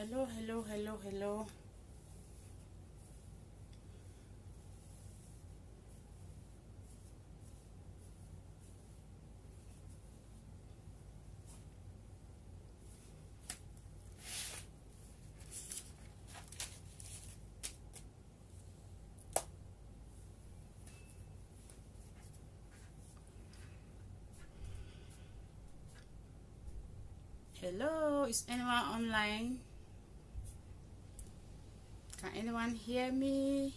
Hello, hello, hello, hello. Hello, is anyone online? Can anyone hear me?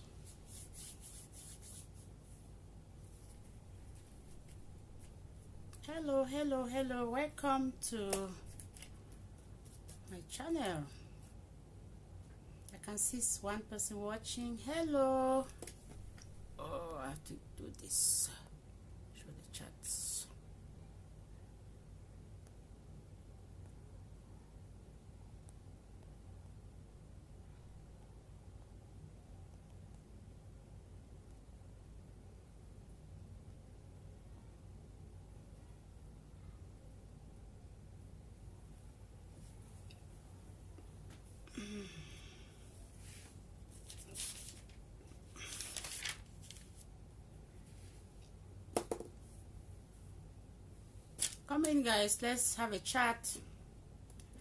Hello, hello, hello. Welcome to my channel. I can see one person watching. Hello. Oh, I have to do this. Show the chats. Come in, guys. Let's have a chat.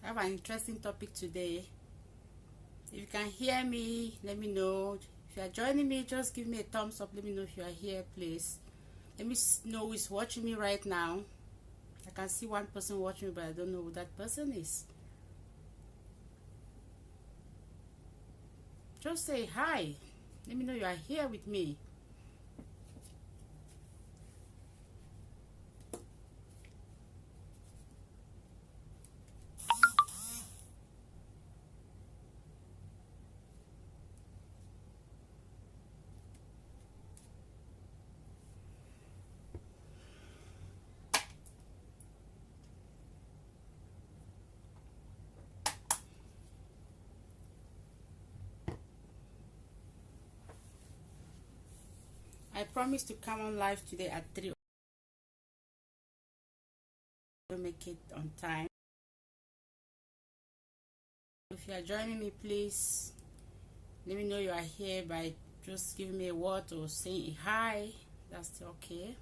I have an interesting topic today. If you can hear me, let me know. If you are joining me, just give me a thumbs up. Let me know if you are here, please. Let me know who is watching me right now. I can see one person watching me, but I don't know who that person is. Just say hi. Let me know you are here with me. I promise to come on live today at 3. Don't make it on time. If you are joining me, please let me know you are here by just giving me a word or saying hi. That's okay.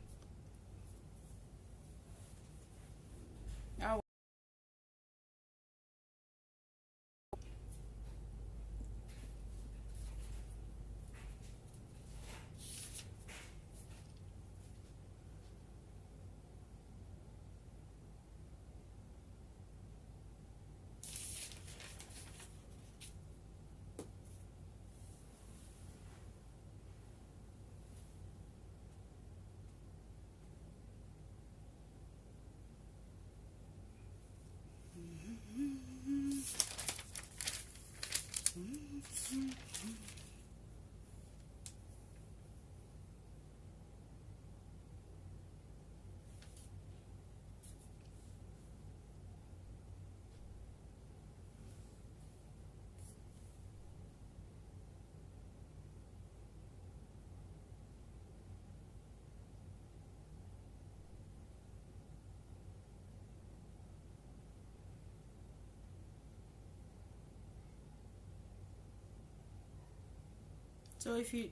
So if you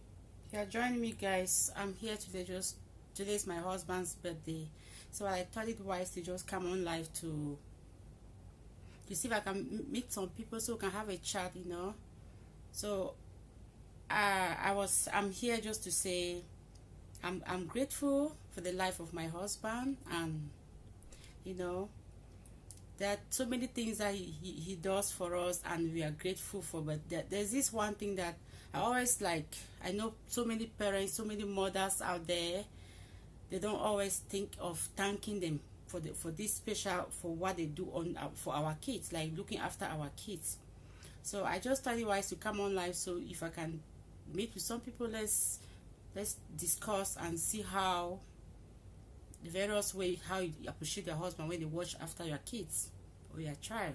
are joining me, guys, I'm here today. Today is my husband's birthday, so I thought it wise to just come on live to see if I can meet some people so we can have a chat, So I'm here just to say I'm grateful for the life of my husband, and there are so many things that he does for us, and we are grateful for. But there's this one thing that I always like. I know so many parents, so many mothers out there, they don't always think of thanking them for this special, for what they do on for our kids, like looking after our kids. So I just thought it wise to come on live, so if I can meet with some people, let's discuss and see how the various way how you appreciate your husband when they watch after your kids or your child.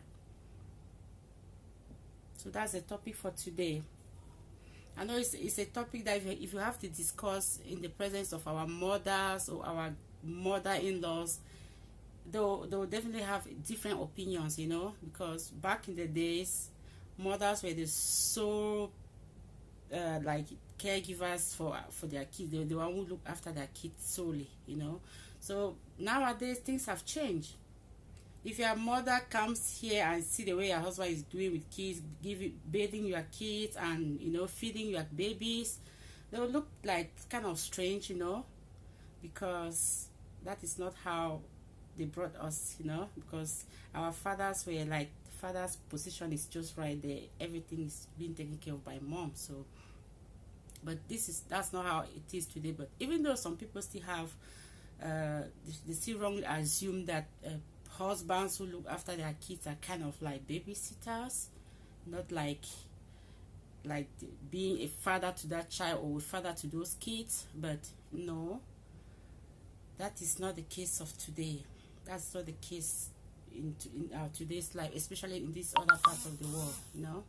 So that's the topic for today. I know it's a topic that if you have to discuss in the presence of our mothers or our mother-in-laws, they'll definitely have different opinions, because back in the days mothers were the sole like caregivers for their kids. They were the one who look after their kids solely, you know. So nowadays things have changed. If your mother comes here and see the way your husband is doing with kids, bathing your kids and, you know, feeding your babies, they will look like kind of strange, you know, because that is not how they brought us, you know, because our fathers were like, father's position is just right there, everything is being taken care of by mom. So but that's not how it is today. But even though some people still have they still wrongly assume that husbands who look after their kids are kind of like babysitters, not like being a father to that child or a father to those kids. But no, that is not the case of today. That's not the case in our today's life, especially in these other parts of the world, you know.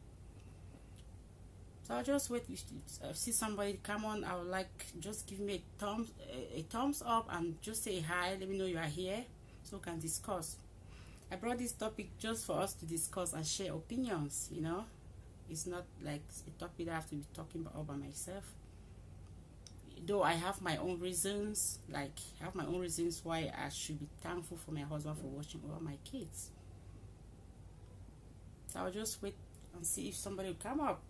So I'll just wait. If you see somebody come on, I would like just give me a thumbs up and just say hi. Let me know you are here so we can discuss. I brought this topic just for us to discuss and share opinions, you know. It's not like a topic that I have to be talking about by myself. Though I have my own reasons, why I should be thankful for my husband for watching over my kids. So I'll just wait and see if somebody will come up.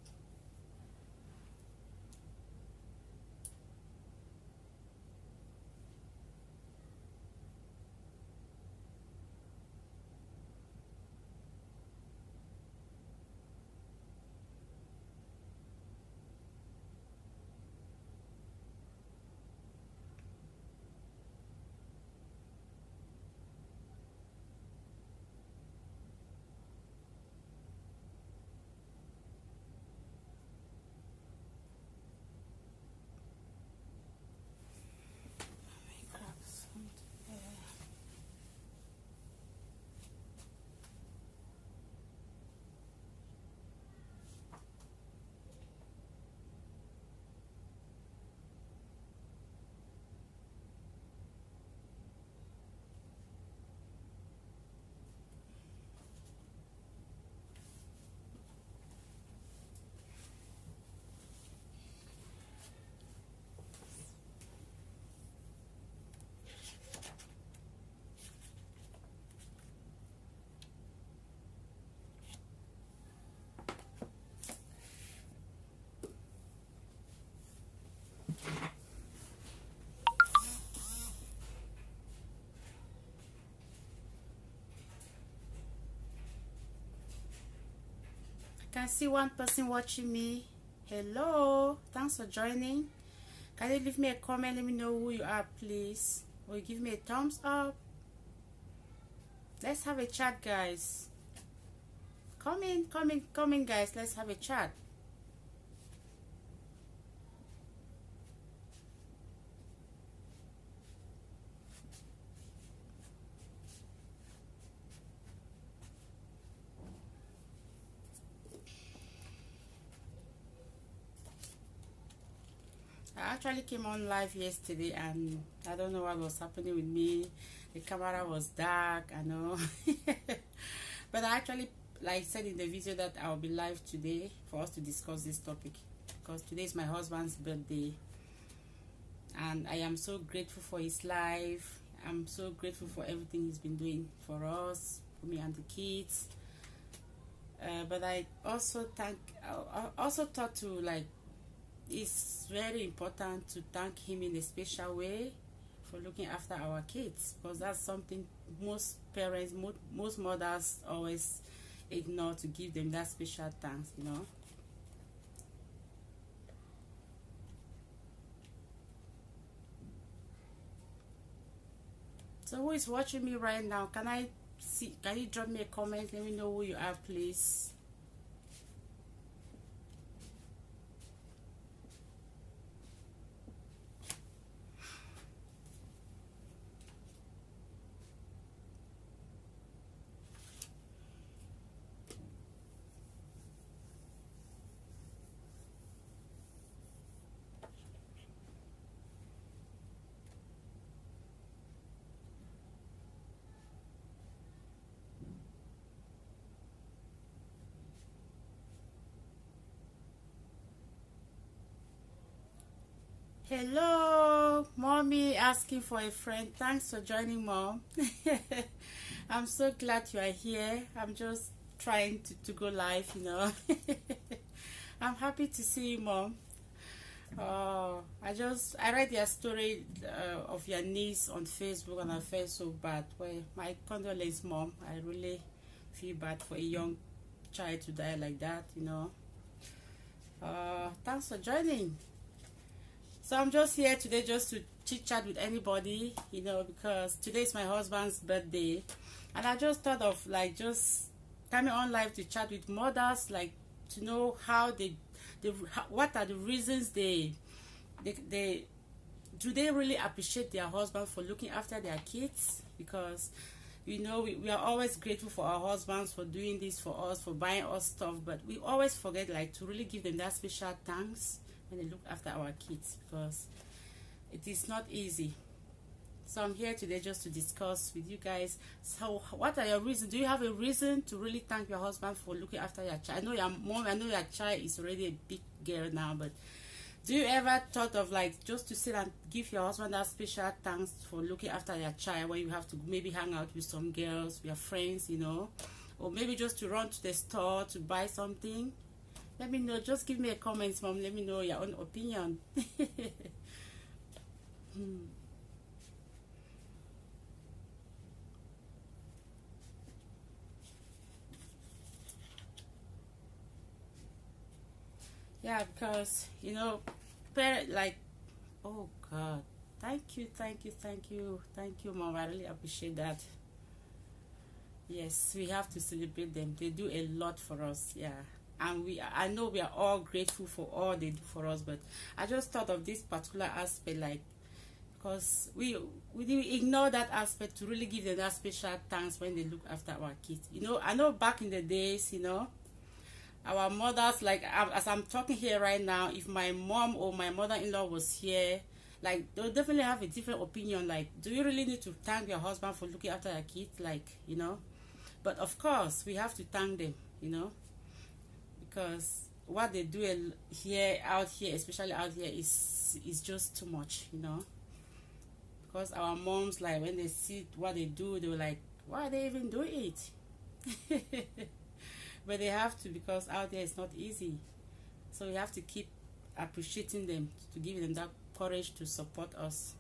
Can see one person watching me. Hello, thanks for joining. Can you leave me a comment? Let me know who you are, please, or give me a thumbs up. Let's have a chat, guys. Come in, guys. Let's have a chat. I actually came on live yesterday and I don't know what was happening with me. The camera was dark, I know. But I actually said in the video that I'll be live today for us to discuss this topic, because today is my husband's birthday and I am so grateful for his life. I'm so grateful for everything he's been doing for us, for me and the kids. But I also thought to it's very important to thank him in a special way for looking after our kids, because that's something most parents, most mothers always ignore, to give them that special thanks, you know. So who is watching me right now? Can you drop me a comment? Let me know who you are, please. Hello, mommy asking for a friend. Thanks for joining, mom. I'm so glad you are here. I'm just trying to go live, I'm happy to see you, mom. Oh, I read your story of your niece on Facebook and I felt so bad. Well, my condolence, mom. I really feel bad for a young child to die like that. Thanks for joining. So I'm just here today just to chit chat with anybody, because today is my husband's birthday, and I just thought of like just coming on live to chat with mothers, like to know how what are the reasons they do they really appreciate their husband for looking after their kids, because we are always grateful for our husbands for doing this for us, for buying us stuff, but we always forget like to really give them that special thanks when they look after our kids, because it is not easy. So I'm here today just to discuss with you guys. So what are your reasons? Do you have a reason to really thank your husband for looking after your child? I know your mom, I know your child is already a big girl now, but do you ever thought of like just to sit and give your husband that special thanks for looking after your child, when you have to maybe hang out with some girls, your friends, or maybe just to run to the store to buy something? Let me know. Just give me a comment, mom. Let me know your own opinion. Yeah, because parent like, oh God, thank you, mom. I really appreciate that. Yes, we have to celebrate them. They do a lot for us. Yeah. And I know we are all grateful for all they do for us, but I just thought of this particular aspect, like, because we ignore that aspect to really give them that special thanks when they look after our kids. I know back in the days, our mothers, like, as I'm talking here right now, if my mom or my mother-in-law was here, like, they'll definitely have a different opinion. Like, do you really need to thank your husband for looking after your kids? Like. But of course, we have to thank them, because what they do out here, especially out here, is just too much. Because our moms, like, when they see what they do, they were like, why are they even doing it? But they have to, because out there it's not easy. So we have to keep appreciating them, to give them that courage to support us.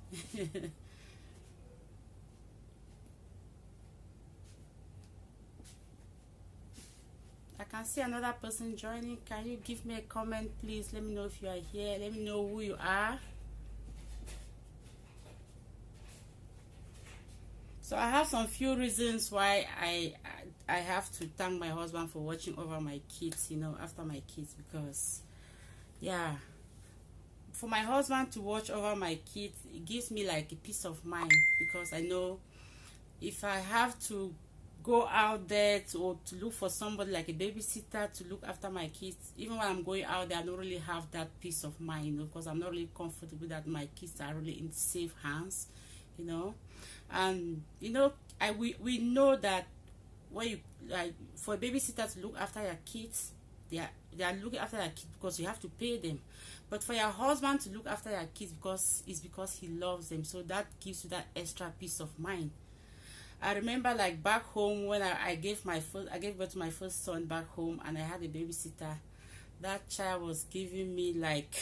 I can see another person joining. Can you give me a comment, please? Let me know if you are here. Let me know who you are. So I have some few reasons why I have to thank my husband for watching over my kids, after my kids, because yeah, for my husband to watch over my kids, it gives me like a peace of mind, because I know if I have to go out there to look for somebody like a babysitter to look after my kids, even when I'm going out there, I don't really have that peace of mind, because I'm not really comfortable that my kids are really in safe hands. And we know that when you, like, for a babysitter to look after your kids, they are looking after your kids because you have to pay them. But for your husband to look after your kids because he loves them, so that gives you that extra peace of mind. I remember, like, back home when I gave birth to my first son back home, and I had a babysitter. That child was giving me like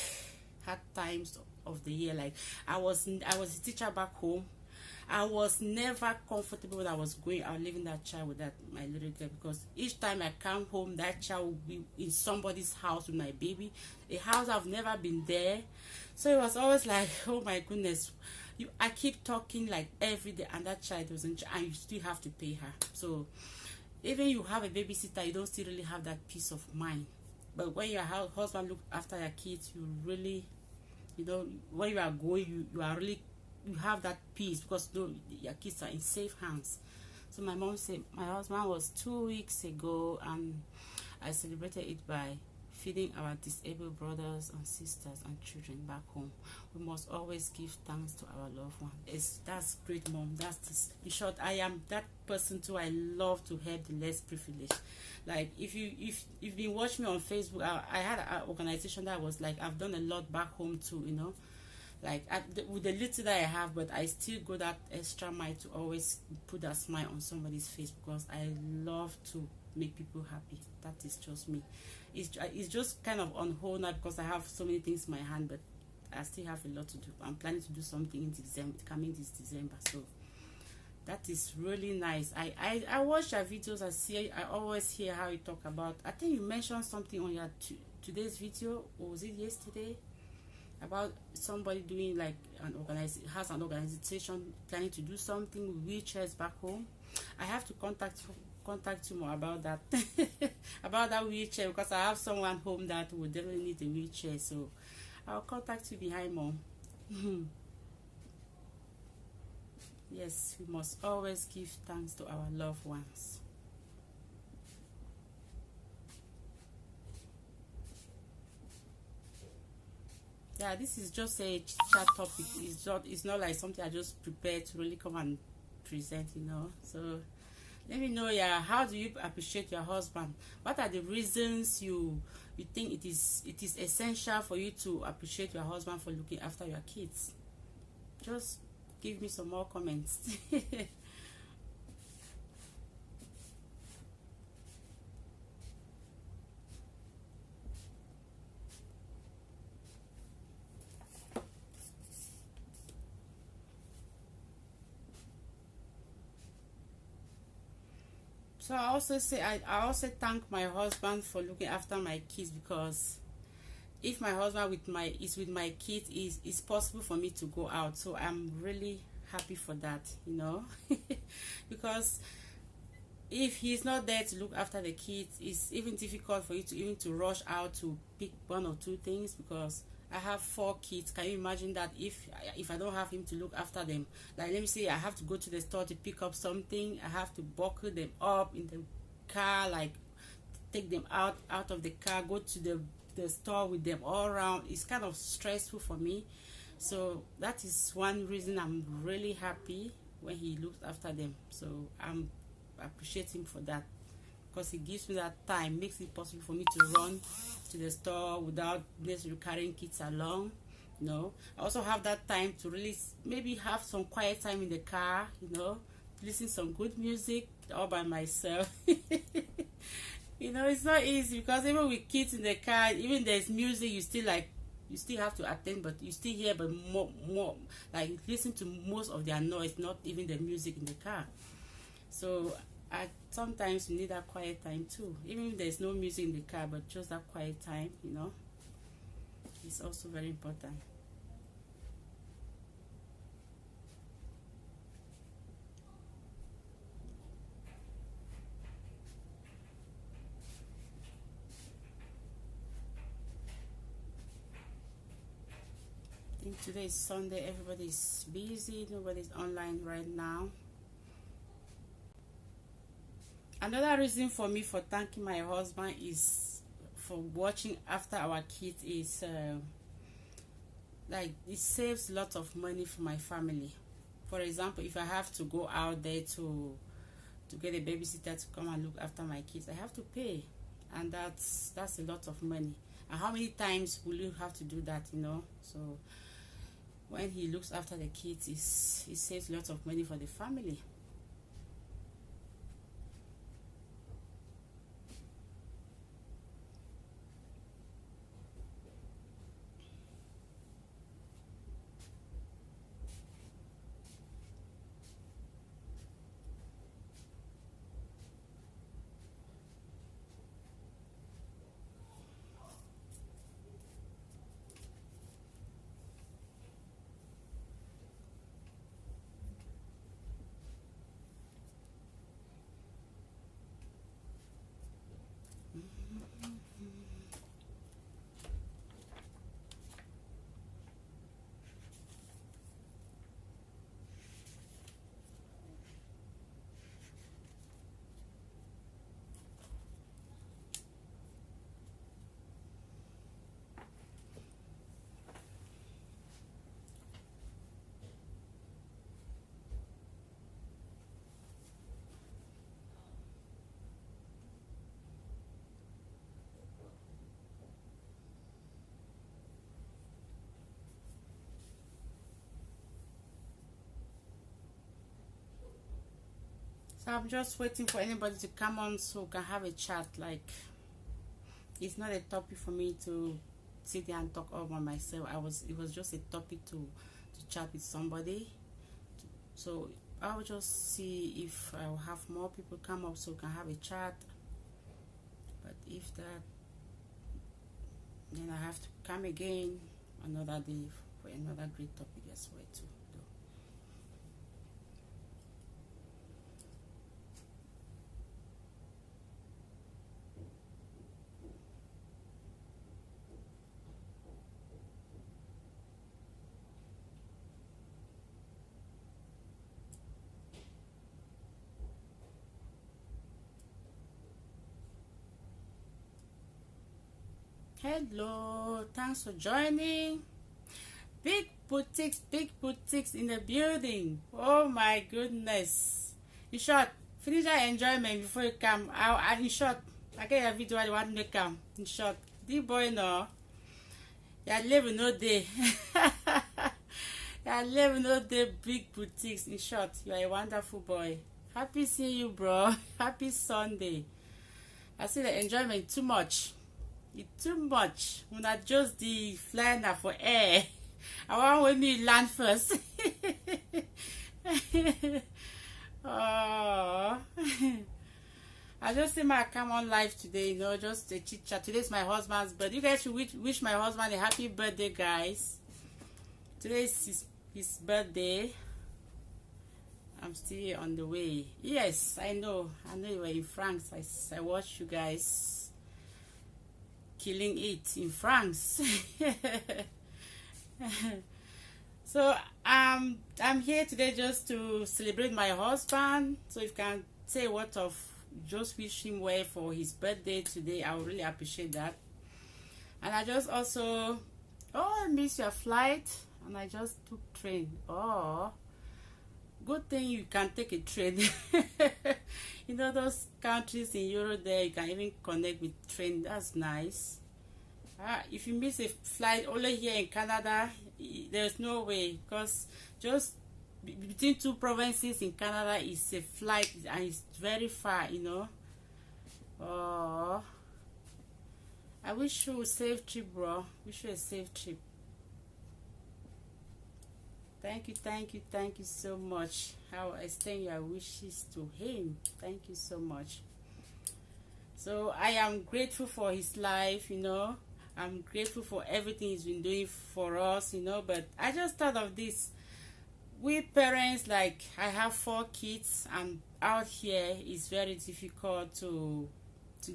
hard times of the year. Like, I was a teacher back home. I was never comfortable when I was going out leaving that child with my little girl, because each time I come home, that child will be in somebody's house with my baby, a house I've never been there. So it was always like, oh my goodness, I keep talking like every day, and that child wasn't, and you still have to pay her. So even you have a babysitter, you don't still really have that peace of mind. But when your husband look after your kids, you really, when you are going, you are really, you have that peace, because your kids are in safe hands. So my mom said my husband was 2 weeks ago, and I celebrated it by feeding our disabled brothers and sisters and children back home. We must always give thanks to our loved one. That's great, mom. In short, I am that person too. I love to help the less privileged. Like, if you've been watching me on Facebook, I had an organization that was like, I've done a lot back home too, like with the little that I have, but I still go that extra mile to always put that smile on somebody's face, because I love to make people happy. That is just me. It's just kind of on hold now because I have so many things in my hand, but I still have a lot to do. I'm planning to do something in December, coming this December. So that is really nice. I watch your videos. I always hear how you talk about. I think you mentioned something on your today's video, or was it yesterday? About somebody doing like has an organization planning to do something with wheelchairs back home. I have to contact you more about that about that wheelchair, because I have someone home that would definitely need a wheelchair. So I'll contact you behind more. Yes, we must always give thanks to our loved ones. Yeah, this is just a chat topic. It's not like something I just prepared to really come and present, So let me know, yeah, how do you appreciate your husband? What are the reasons you think it is essential for you to appreciate your husband for looking after your kids? Just give me some more comments. So I also thank my husband for looking after my kids, because if my husband is with my kids, it's possible for me to go out. So I'm really happy for that, because if he's not there to look after the kids, it's even difficult for you to rush out to pick one or two things, because I have 4 kids. Can you imagine that if I don't have him to look after them? Like, let me say I have to go to the store to pick up something. I have to buckle them up in the car, like take them out of the car, go to the store with them all around. It's kind of stressful for me. So that is one reason I'm really happy when he looks after them. So I'm appreciate him for that, because he gives me that time, makes it possible for me to run to the store without necessarily carrying kids along. I also have that time to really maybe have some quiet time in the car, listen some good music all by myself. It's not easy, because even with kids in the car, even there's music, you still have to attend, but you still hear, but more like listen to most of their noise, not even the music in the car. So sometimes you need that quiet time too, even if there's no music in the car, but just that quiet time, it's also very important. I think today is Sunday, everybody's busy, nobody's online right now. Another reason for me for thanking my husband is for watching after our kids is like it saves lots of money for my family. For example, if I have to go out there to get a babysitter to come and look after my kids, I have to pay, and that's a lot of money. And how many times will you have to do that? So when he looks after the kids, it saves lots of money for the family. So I'm just waiting for anybody to come on so we can have a chat. Like, it's not a topic for me to sit there and talk all by myself. It was just a topic to chat with somebody. So I'll just see if I'll have more people come up so we can have a chat. But if that, then I have to come again another day for another great topic as well too. Hello, thanks for joining. Big boutiques in the building. Oh my goodness. In short, finish your enjoyment before you come. In short, I get a video I want to come. In short, the boy no. You live no day. You live no day big boutiques. In short, you are a wonderful boy. Happy seeing you, bro. Happy Sunday. I see the enjoyment too much. It's too much. When I just the flying for air. I want when me land first. Oh. I just see my come on live today, you know, just a chit chat. Today's my husband's birthday. You guys should wish my husband a happy birthday, guys. Today is his birthday. I'm still on the way. Yes, I know you were in France. I watched you guys killing it in France. So I'm here today just to celebrate my husband. So if you can say what of just wish him well for his birthday today, I would really appreciate that. And I just also I miss your flight and I just took train. Oh, good thing you can take a train. You know those countries in Europe there you can even connect with train. That's nice. If you miss a flight only here in Canada, there's no way, because just between two provinces in Canada is a flight and it's very far, you know. Oh, I wish you a safe trip, bro. Wish you a safe trip. Thank you so much. How I extend your wishes to him. Thank you so much. So I am grateful for his life, you know. I'm grateful for everything he's been doing for us, you know. But I just thought of this. We parents, like, I have 4 kids, and out here it's very difficult to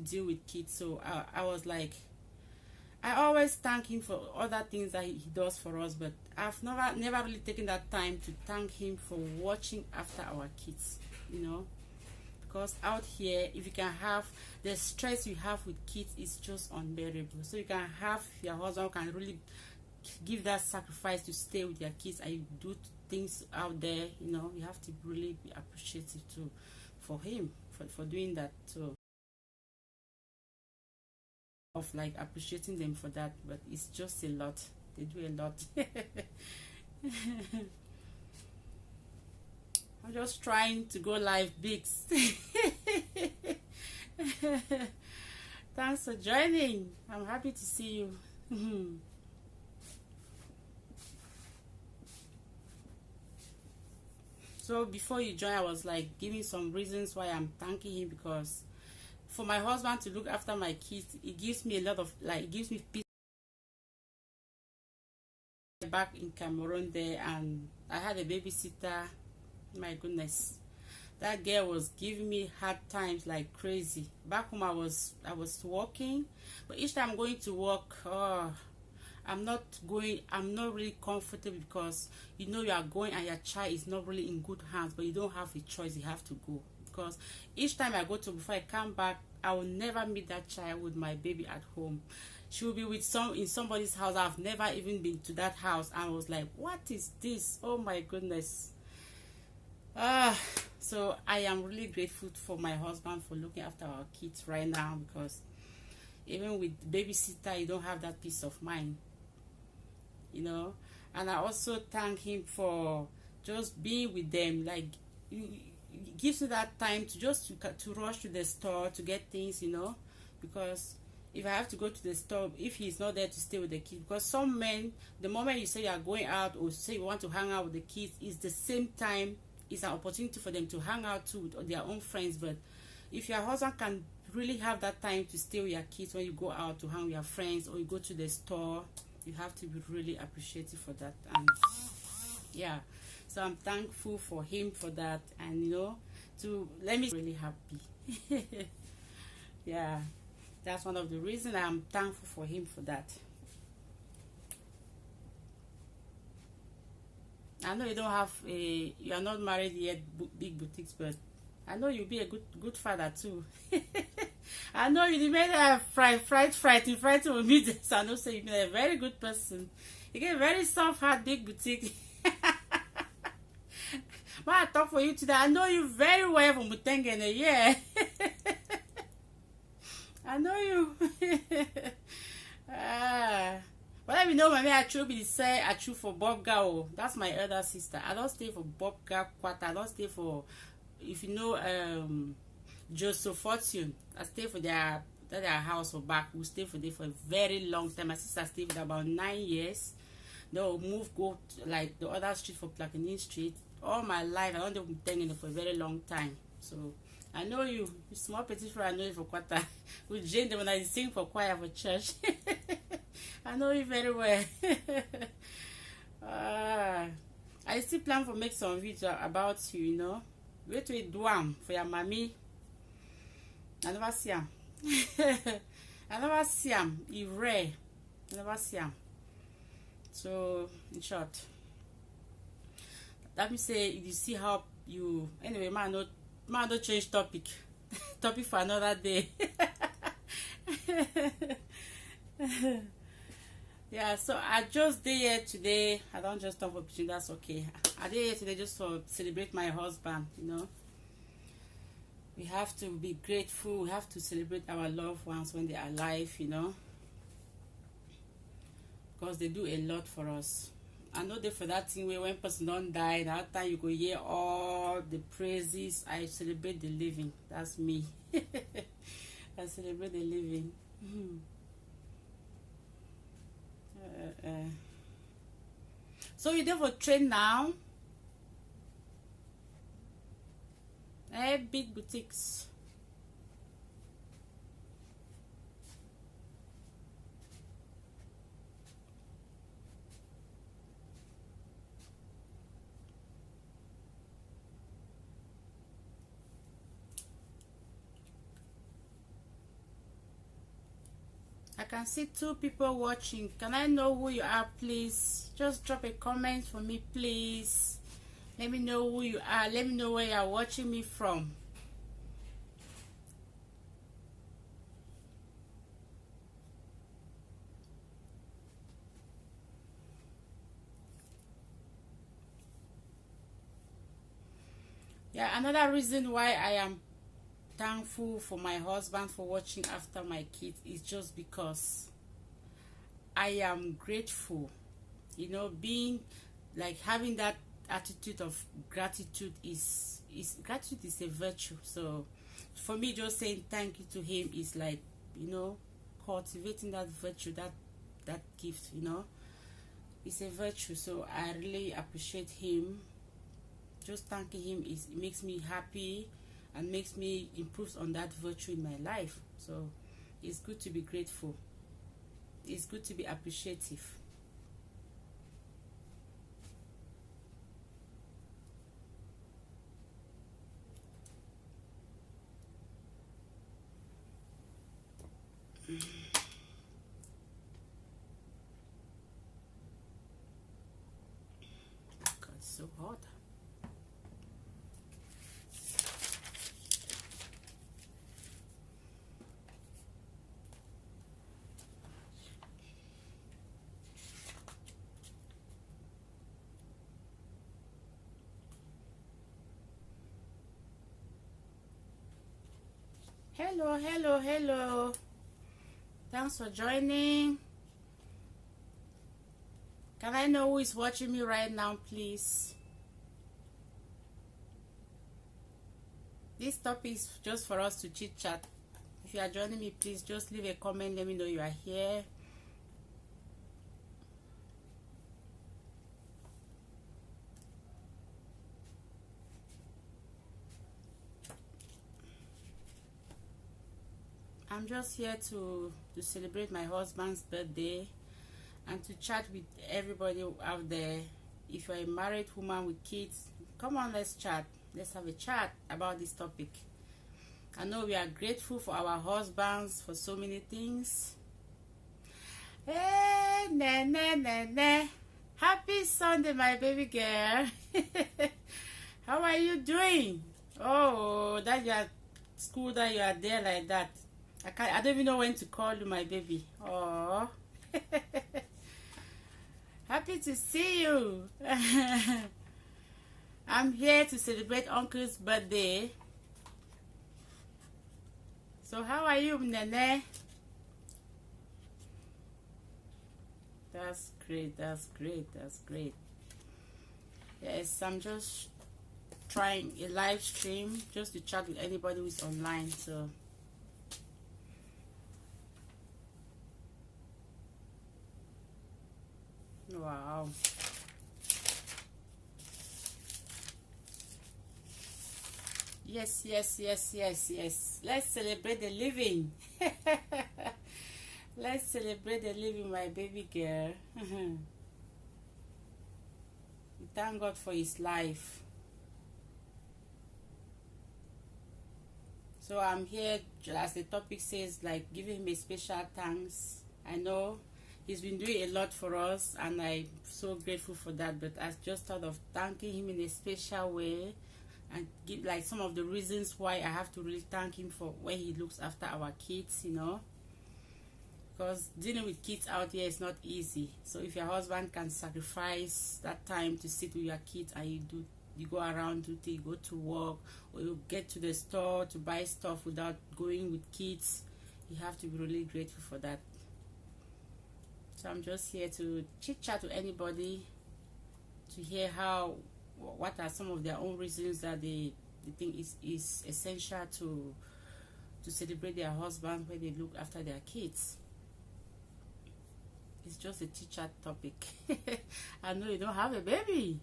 deal with kids. So I was like, I always thank him for other things that he does for us, but I've never really taken that time to thank him for watching after our kids, you know. Because out here, if you can have the stress you have with kids, is just unbearable. So you can have your husband can really give that sacrifice to stay with your kids, and you do things out there, you know. You have to really be appreciative too for him for doing that too. Of like appreciating them for that, but it's just a lot. They do a lot. I'm just trying to go live big. Thanks for joining. I'm happy to see you. So before you join, I was like giving some reasons why I'm thanking him, because for my husband to look after my kids, it gives me a lot of, like, it gives me peace. Back in Cameroon there, and I had a babysitter. My goodness, that girl was giving me hard times like crazy. Back home I was working, but each time I'm going to work, I'm not really comfortable, because you know you are going and your child is not really in good hands, but you don't have a choice, you have to go. Because each time I go to, before I come back, I will never meet that child with my baby at home. She will be with in somebody's house. I've never even been to that house, and I was like, what is this? Oh my goodness. So I am really grateful for my husband for looking after our kids right now, because even with babysitter, you don't have that peace of mind, you know. And I also thank him for just being with them. Like, it gives me that time to just to rush to the store to get things, you know, because if I have to go to the store, if he's not there to stay with the kids, because some men, the moment you say you are going out or say you want to hang out with the kids, it's the same time, it's an opportunity for them to hang out too with their own friends. But if your husband can really have that time to stay with your kids when you go out to hang with your friends or you go to the store, you have to be really appreciative for that. And yeah, so I'm thankful for him for that, and you know, to let me really happy. Yeah, that's one of the reasons I'm thankful for him for that. I know you don't have a, you are not married yet, big boutiques, but I know you'll be a good father too. I know you made a frightened with me. So I know, so you've been a very good person. You get a very soft heart, big boutique. When I talk for you today, I know you very well from Mutengene, yeah. I know you. But let me know, mommy, I should be say I choose for Bob Gao. That's my elder sister. I don't stay for Bob Gao Quarter. I don't stay for, if you know, Joseph Fortune. I stay for their house or back. We stay for there for a very long time. My sister stayed for about 9 years. They'll move, go to, like the other street for Plaquemine Street. All my life, I don't do thing for a very long time. So I know you small petit for I know you for quarter. With Jane when I sing for choir for church. I know you very well. I still plan for make some video about you, you know. Wait to do am for your mommy. I never see him. I never see him. He rare. I never see him. So in short, let me say, you see how you anyway, man don't change topic. Topic for another day. Yeah, so I just did here today. I don't just talk for preaching, that's okay. I did here today just for celebrate my husband, you know. We have to be grateful, we have to celebrate our loved ones when they are alive, you know. Because they do a lot for us. I know that for that thing where when person don't die, that time you go hear all the praises. I celebrate the living. That's me. I celebrate the living. So you there for train now? Big boutiques. I can see 2 people watching. Can I know who you are, please? Just drop a comment for me, please. Let me know who you are. Let me know where you are watching me from. Yeah, another reason why I am thankful for my husband for watching after my kids is just because I am grateful. You know, being like having that attitude of gratitude is gratitude is a virtue. So for me, just saying thank you to him is like, you know, cultivating that virtue, that gift, you know. It's a virtue. So I really appreciate him. Just thanking him it makes me happy and makes me improve on that virtue in my life. So it's good to be grateful. It's good to be appreciative. God, it's so hot. Hello. Thanks for joining. Can I know who is watching me right now, please? This topic is just for us to chit chat. If you are joining me, please just leave a comment. Let me know you are here. I'm just here to celebrate my husband's birthday and to chat with everybody out there. If you're a married woman with kids, come on, let's chat. Let's have a chat about this topic. I know we are grateful for our husbands for so many things. Hey, ne. Happy Sunday, my baby girl. How are you doing? Oh, that you are school, that you are there like that. I don't even know when to call you, my baby. Oh. Happy to see you. I'm here to celebrate Uncle's birthday. So how are you, Nene? That's great, that's great, that's great. Yes, I'm just trying a live stream just to chat with anybody who's online. So wow. Yes. Let's celebrate the living. Let's celebrate the living, my baby girl. We thank God for his life. So I'm here, as the topic says, like giving him a special thanks. I know he's been doing a lot for us, and I'm so grateful for that. But I just thought of thanking him in a special way, and give like some of the reasons why I have to really thank him for when he looks after our kids, you know, because dealing with kids out here is not easy. So if your husband can sacrifice that time to sit with your kids, and you go around, you go to work, or you get to the store to buy stuff without going with kids, you have to be really grateful for that. So I'm just here to chit chat to anybody to hear what are some of their own reasons that they think is essential to celebrate their husband when they look after their kids. It's just a chit chat topic. I know you don't have a baby.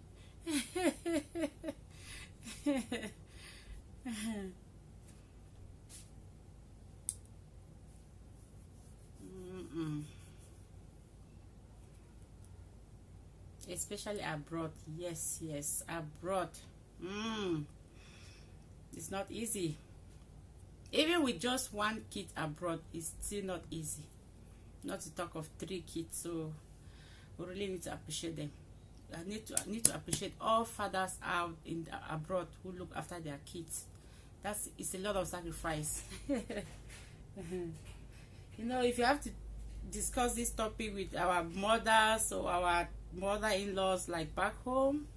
Especially abroad. Yes, abroad. It's not easy. Even with just one kid abroad, it's still not easy, not to talk of 3 kids. So we really need to appreciate them. I need to appreciate all fathers out in abroad who look after their kids. It's a lot of sacrifice. You know, if you have to discuss this topic with our mothers or our mother-in-laws like back home,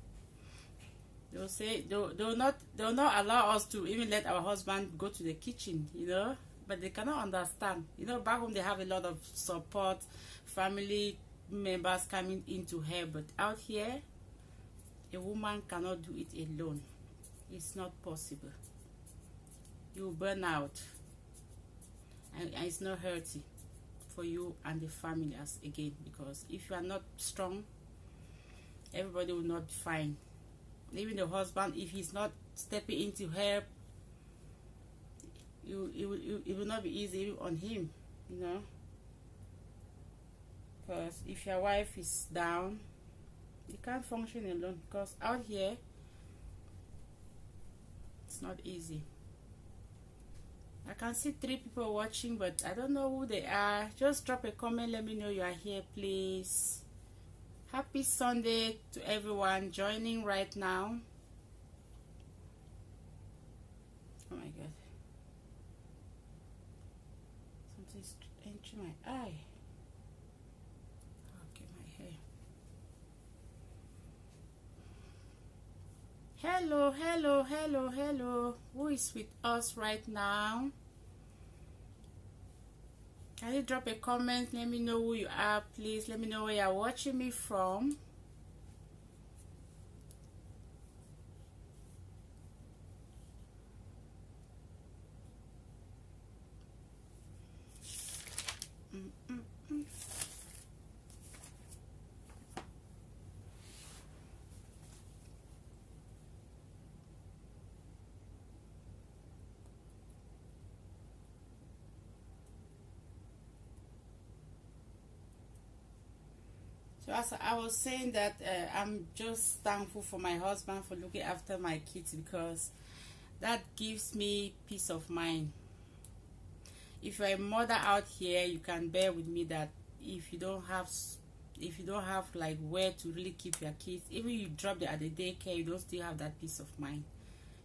they'll say they'll not allow us to even let our husband go to the kitchen, you know. But they cannot understand, you know. Back home they have a lot of support, family members coming in to help, but out here a woman cannot do it alone. It's not possible. You burn out, and it's not healthy for you and the family as again, because if you are not strong, everybody will not be fine. Even the husband, if he's not stepping in to help, it will not be easy on him, you know. Because if your wife is down, you can't function alone, because out here it's not easy. I can see 3 people watching, but I don't know who they are. Just drop a comment, let me know you are here, please. Happy Sunday to everyone joining right now. Oh my God, something's entering my eye. Okay, my hair. Hello. Who is with us right now? Can you drop a comment? Let me know who you are, please. Let me know where you're watching me from. So as I was saying that I'm just thankful for my husband for looking after my kids, because that gives me peace of mind. If you're a mother out here, you can bear with me that if you don't have like where to really keep your kids, even you drop them at the daycare, you don't still have that peace of mind,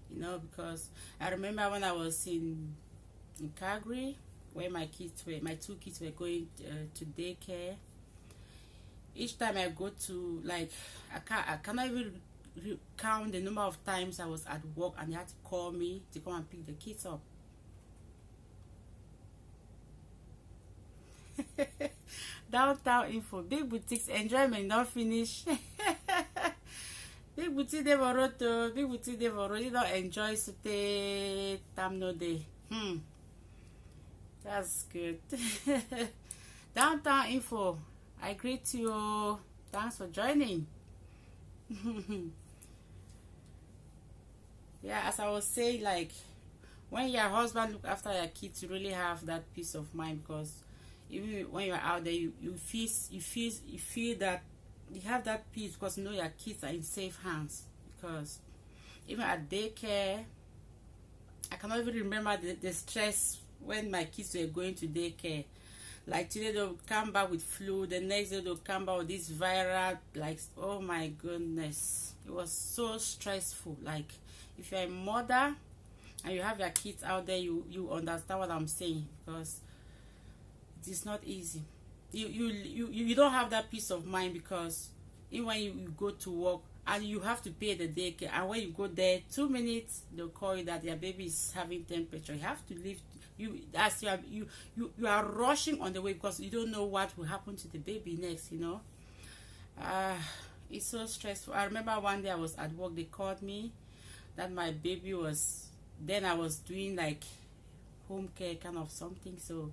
because I remember when I was in Calgary, where my two kids were going to daycare. Each time I go to, like, I cannot even count the number of times I was at work and they had to call me to come and pick the kids up. Downtown info, big boutiques enjoyment not finish. Big boutique devoroto, big boutique devoroto, you don't enjoy sute tam no day. That's good. Downtown info, I greet you. Thanks for joining. Yeah, as I was saying, like, when your husband look after your kids, you really have that peace of mind, because even when you're out there, you feel that you have that peace, because you know your kids are in safe hands. Because even at daycare, I cannot even remember the stress when my kids were going to daycare. Like, today they'll come back with flu, the next day they'll come back with this viral, like, oh my goodness, it was so stressful. Like, if you're a mother and you have your kids out there, you understand what I'm saying, because it is not easy. You don't have that peace of mind, because even when you go to work and you have to pay the daycare, and when you go there 2 minutes, they'll call you that your baby is having temperature. You have to leave. You are rushing on the way, because you don't know what will happen to the baby next. It's so stressful. I remember one day I was at work, they called me that my baby was, then I was doing like home care kind of something. So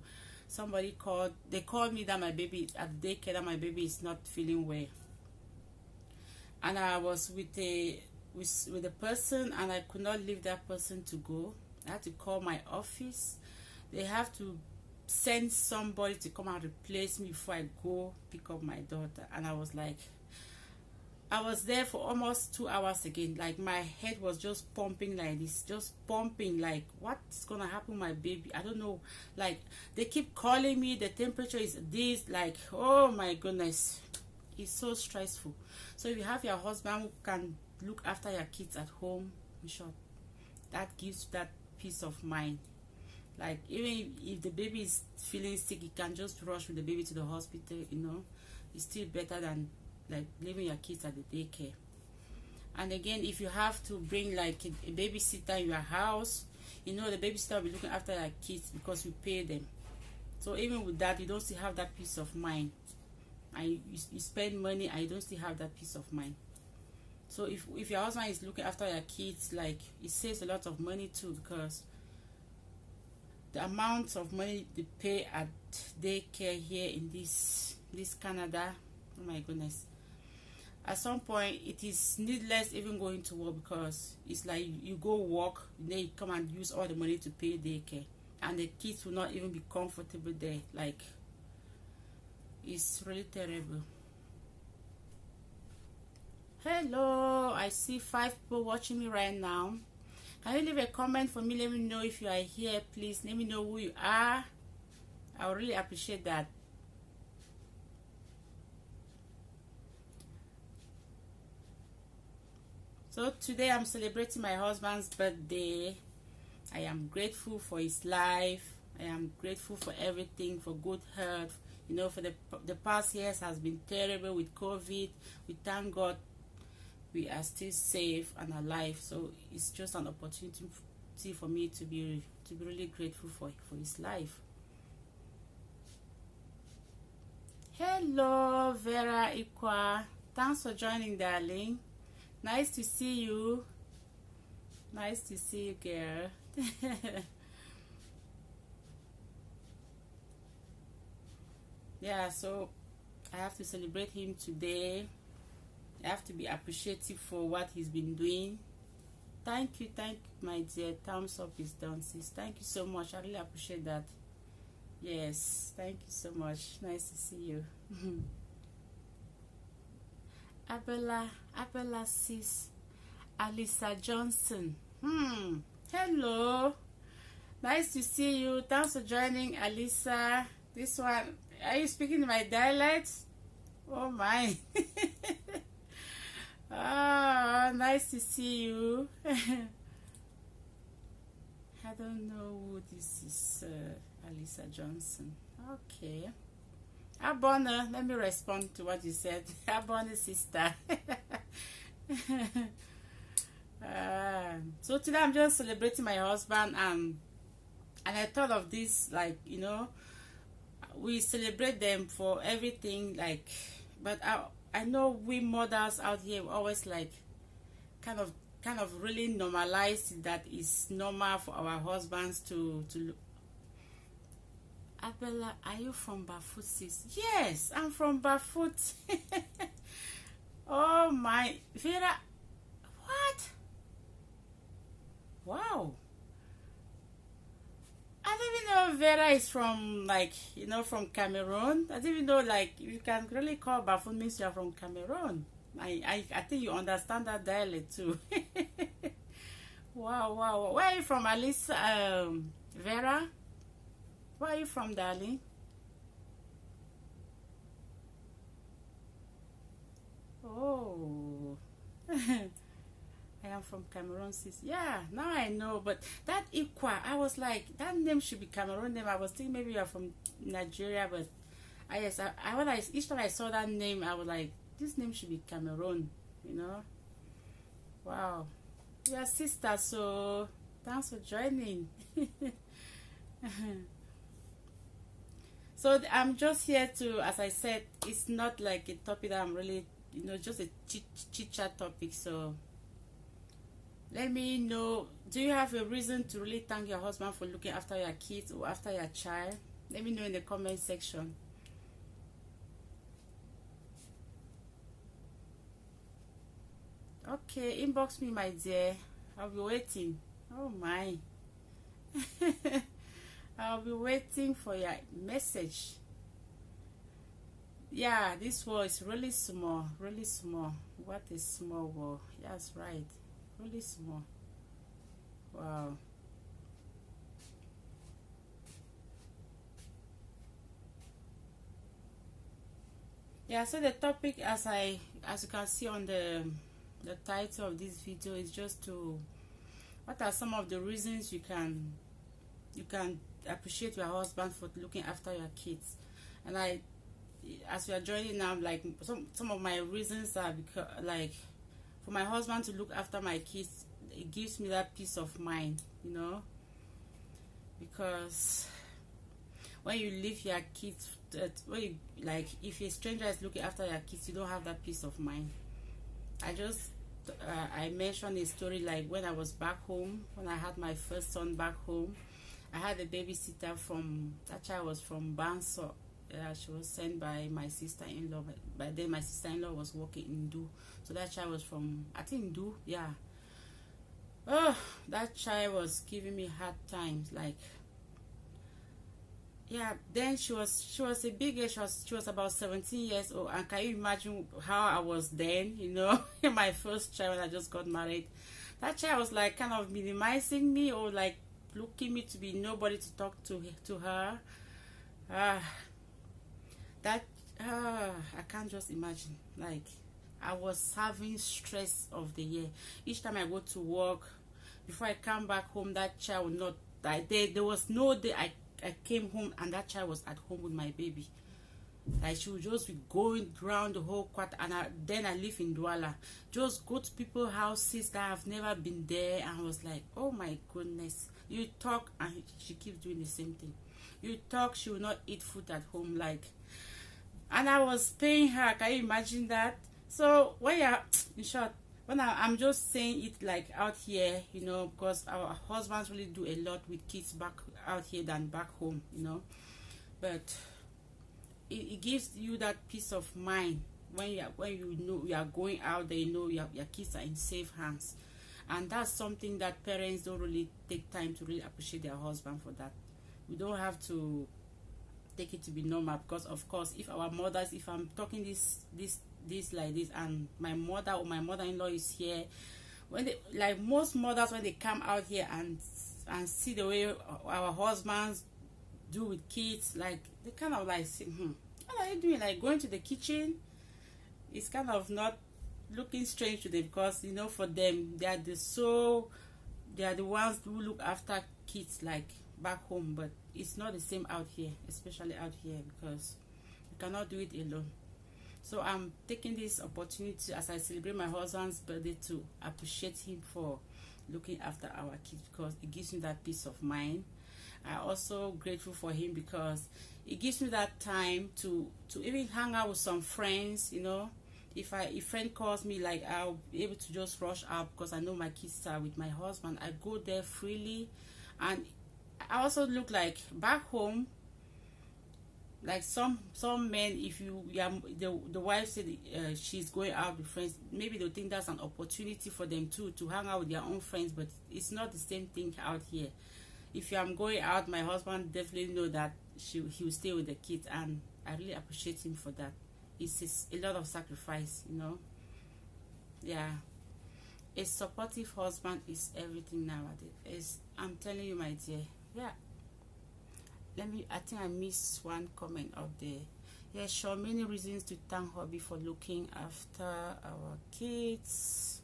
they called me that my baby at the daycare, that my baby is not feeling well. And I was with a person, and I could not leave that person to go. I had to call my office. They have to send somebody to come and replace me before I go pick up my daughter. And I was like, I was there for almost 2 hours again. Like, my head was just pumping like this, just pumping, like, what's gonna happen to my baby? I don't know. Like, they keep calling me, the temperature is this, like, oh my goodness, it's so stressful. So if you have your husband who can look after your kids at home, in short, that gives that peace of mind. Like, even if the baby is feeling sick, you can just rush with the baby to the hospital. It's still better than like leaving your kids at the daycare. And again, if you have to bring like a babysitter in your house, the babysitter will be looking after your kids because you pay them. So even with that, you don't still have that peace of mind, and you spend money and you don't still have that peace of mind. So if your husband is looking after your kids, like, it saves a lot of money too, because the amount of money they pay at daycare here in this Canada, oh my goodness, at some point it is needless even going to work, because it's like you go work, then you come and use all the money to pay daycare, and the kids will not even be comfortable there. Like, it's really terrible. Hello, I see 5 people watching me right now. Can you leave a comment for me? Let me know if you are here, please. Let me know who you are. I would really appreciate that. So today I'm celebrating my husband's birthday. I am grateful for his life. I am grateful for everything, for good health. For the past years has been terrible with COVID. We thank God we are still safe and alive. So it's just an opportunity for me to be really grateful for his life. Hello, Vera Ikwa. Thanks for joining, darling. Nice to see you. Nice to see you, girl. Yeah, so I have to celebrate him today. I have to be appreciative for what he's been doing. Thank you, my dear. Thumbs up is done, sis. Thank you so much. I really appreciate that. Yes, thank you so much. Nice to see you. Abella sis Alisa Johnson. Hello. Nice to see you. Thanks for joining, Alisa. This one, are you speaking my dialect? Oh my. Oh, nice to see you. I don't know who this is, Alisa Johnson. Okay. Abona, let me respond to what you said. Abona, sister. So today I'm just celebrating my husband, and I thought of this, like, we celebrate them for everything, like, but I know we mothers out here always like kind of really normalize that it's normal for our husbands to look. Abella, are you from Bafut, sis? Yes, I'm from Bafut. Oh my, Vera, what? Wow. I didn't even know Vera is from, like, from Cameroon. I didn't even know, like, you can really call Bafut means you're from Cameroon. I think you understand that dialect too. Wow. Where are you from, Alice? Vera? Where are you from, darling? Oh. I am from Cameroon, sis. Yeah, now I know. But that Ikwa, I was like, that name should be Cameroon name. I was thinking maybe you're from Nigeria, but each time I saw that name, I was like, this name should be Cameroon, Wow. We are sisters, so thanks for joining. So I'm just here to, as I said, it's not like a topic that I'm really, just a chit chat topic. So let me know, do you have a reason to really thank your husband for looking after your kids or after your child? Let me know in the comment section. Okay, inbox me, my dear. I'll be waiting. Oh my. I'll be waiting for your message. Yeah, this wall is really small, really small. What is small wall? That's right. Really small. Wow. Yeah, so the topic, as you can see on the title of this video, is just to, what are some of the reasons you can appreciate your husband for looking after your kids. And as we are joining now, like, some of my reasons are because, like, for my husband to look after my kids, it gives me that peace of mind, because when you leave your kids, if a stranger is looking after your kids, you don't have that peace of mind. I mentioned a story, like, when I was back home, when I had my first son back home, I had a babysitter that child was from Banso. She was sent by my sister-in-law, but by then my sister-in-law was working in Du. So that child was from, I think, Du, yeah. Oh, that child was giving me hard times, like, yeah. Then she was a big age. She was about 17 years old, and can you imagine how I was then? My first child, when I just got married, that child was like kind of minimizing me, or like looking me to be nobody to talk to her. I can't just imagine. Like, I was having stress of the year. Each time I go to work, before I come back home, that child would not. There was no day I came home and that child was at home with my baby. Like, she would just be going around the whole quarter, and then I live in Douala. Just go to people's houses that I've never been there, and I was like, oh my goodness. You talk and she keeps doing the same thing. You talk, she will not eat food at home, like. And I was paying her. Can you imagine that? So when you're, in short, when I'm just saying it like out here, because our husbands really do a lot with kids back out here than back home, but it gives you that peace of mind when you know you are going out there, your kids are in safe hands. And that's something that parents don't really take time to really appreciate their husband for that. We don't have to take it to be normal, because of course, if our mothers, if I'm talking this like this, and my mother or my mother-in-law is here. When they, like most mothers, when they come out here and see the way our husbands do with kids, like they kind of like say, what are you doing? Like going to the kitchen, it's kind of not looking strange to them, because you know, for them, they are the ones who look after kids like back home, but it's not the same out here, especially out here, because you cannot do it alone. So I'm taking this opportunity as I celebrate my husband's birthday to appreciate him for looking after our kids, because it gives me that peace of mind. I'm also grateful for him because it gives me that time to even hang out with some friends, you know. If a friend calls me, like I'll be able to just rush out because I know my kids are with my husband. I go there freely. And I also look like back home, like some men, if you, yeah, the wife said she's going out with friends, maybe they'll think that's an opportunity for them too to hang out with their own friends, but it's not the same thing out here. If I'm going out, my husband definitely know that he will stay with the kids, and I really appreciate him for that. It's a lot of sacrifice, you know. Yeah, a supportive husband is everything nowadays. I'm telling you, my dear. Yeah, I think I missed one comment up there. Yeah, sure, many reasons to thank hubby for looking after our kids,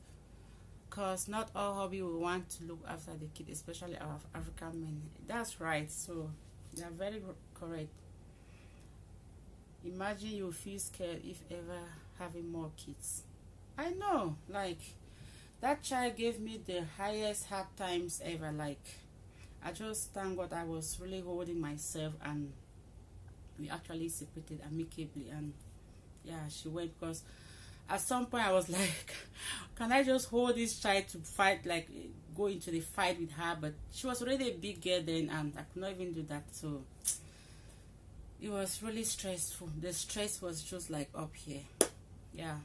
because not all hubby will want to look after the kid, especially our African men. That's right. So they are very correct. Imagine you feel scared if ever having more kids. I know, like that child gave me the highest hard times ever. Like I just thank God I was really holding myself, and we actually separated amicably. And yeah, she went, because at some point I was like, can I just hold this child to fight, like go into the fight with her? But she was already a big girl then, and I could not even do that. So it was really stressful. The stress was just like up here. Yeah,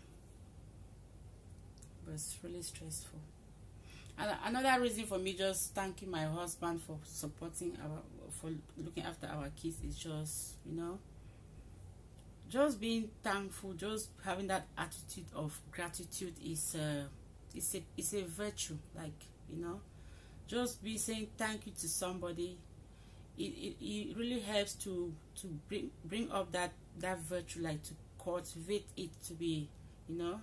it was really stressful. And another reason for me just thanking my husband for for looking after our kids is just, you know, just being thankful, just having that attitude of gratitude is it's a virtue. Like, you know, just be saying thank you to somebody, it really helps to bring up that virtue, like to cultivate it to be, you know,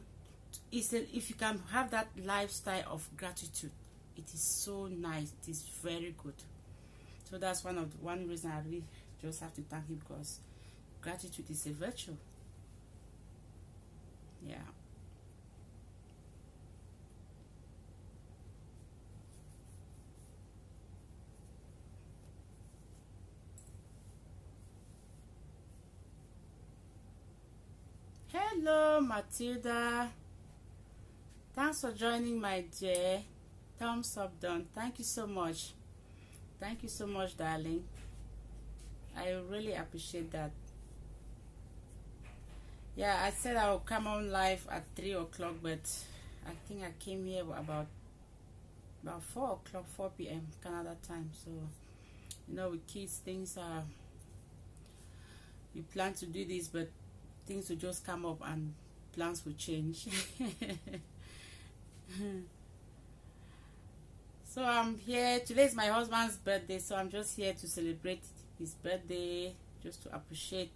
if you can have that lifestyle of gratitude, it is so nice. It is very good. So that's one reason I really just have to thank him, because gratitude is a virtue. Yeah. Hello, Matilda. Thanks for joining, my dear. Thumbs up done. Thank you so much. Thank you so much, darling. I really appreciate that. Yeah, I said I'll come on live at 3 o'clock, but I think I came here about 4 o'clock, 4 p.m. Canada time. So, you know, with kids, things are, you plan to do this, but things will just come up and plans will change. So I'm here. Today is my husband's birthday, so I'm just here to celebrate his birthday, just to appreciate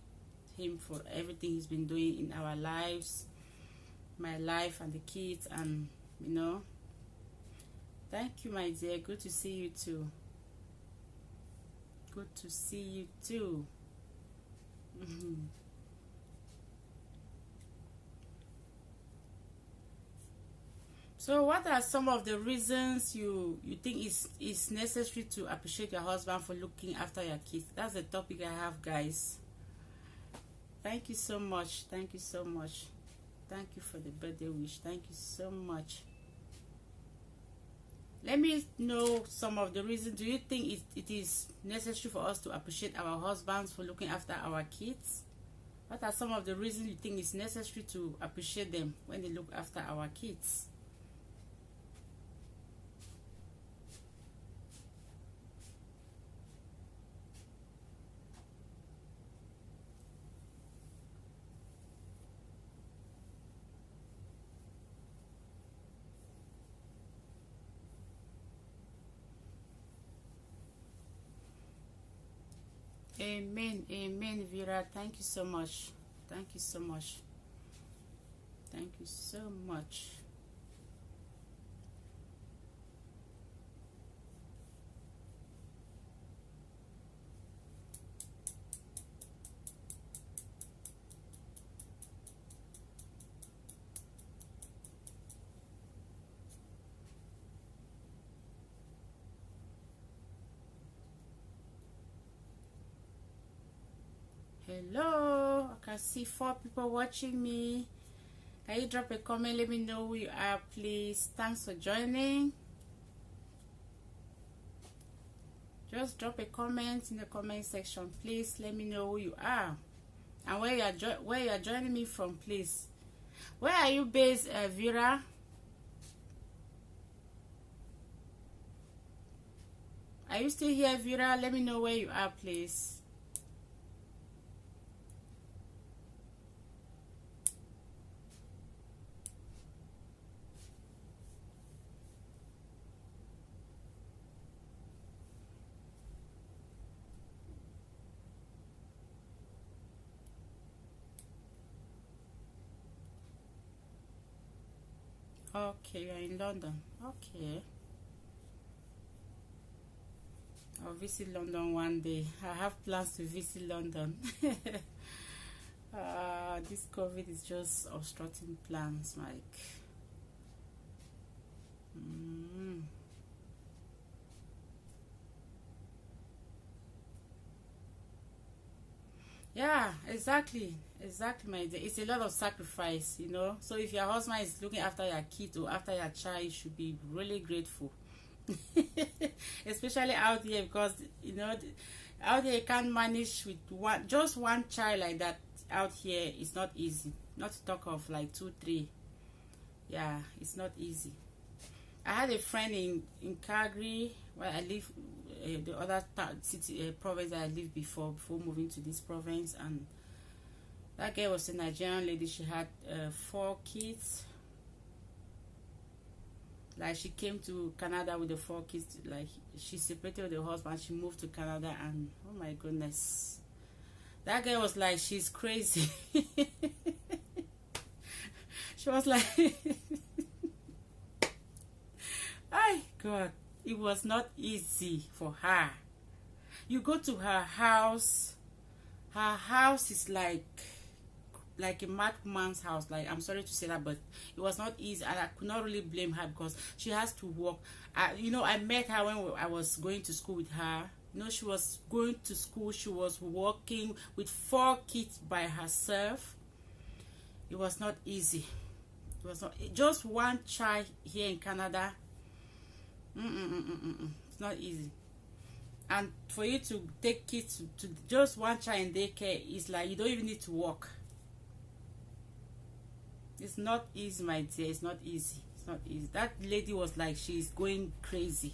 him for everything he's been doing in our lives, my life and the kids, and you know, thank you, my dear. Good to see you too. Good to see you too. So what are some of the reasons you think is necessary to appreciate your husband for looking after your kids? That's the topic I have, guys. Thank you so much. Thank you so much. Thank you for the birthday wish. Thank you so much. Let me know some of the reasons. Do you think it is necessary for us to appreciate our husbands for looking after our kids? What are some of the reasons you think it's necessary to appreciate them when they look after our kids? Amen. Amen, Vera. Thank you so much. Thank you so much. Thank you so much. Hello, I can see 4 people watching me. Can you drop a comment? Let me know who you are, please. Thanks for joining. Just drop a comment in the comment section, please. Let me know who you are and where you are joining me from, please. Where are you based, Vera? Are you still here, Vera? Let me know where you are, please. Okay, you're in London. Okay. I'll visit London one day. I have plans to visit London. This COVID is just obstructing plans, like. Yeah, exactly. Exactly, my dear. It's a lot of sacrifice, you know. So if your husband is looking after your kid or after your child, you should be really grateful. Especially out here, because you know out here you can't manage with just one child like that. Out here it's not easy, not to talk of like 2 3. Yeah, it's not easy. I had a friend in Calgary where I live, the other city province that I lived before moving to this province, and that girl was a Nigerian lady. She had 4 kids. Like, she came to Canada with the 4 kids. Like, she separated with the husband. She moved to Canada, and oh my goodness, that girl was like, she's crazy. She was like, my God, it was not easy for her. You go to her house is like a madman's house. Like, I'm sorry to say that, but it was not easy, and I could not really blame her because she has to work. I met her when I was going to school with her. You know, she was going to school, she was working with 4 kids by herself. It was not easy. It was not just one child here in Canada. It's not easy. And for you to take kids to just one child in daycare, is like you don't even need to work. It's not easy, my dear. It's not easy. It's not easy. That lady was like, she's going crazy.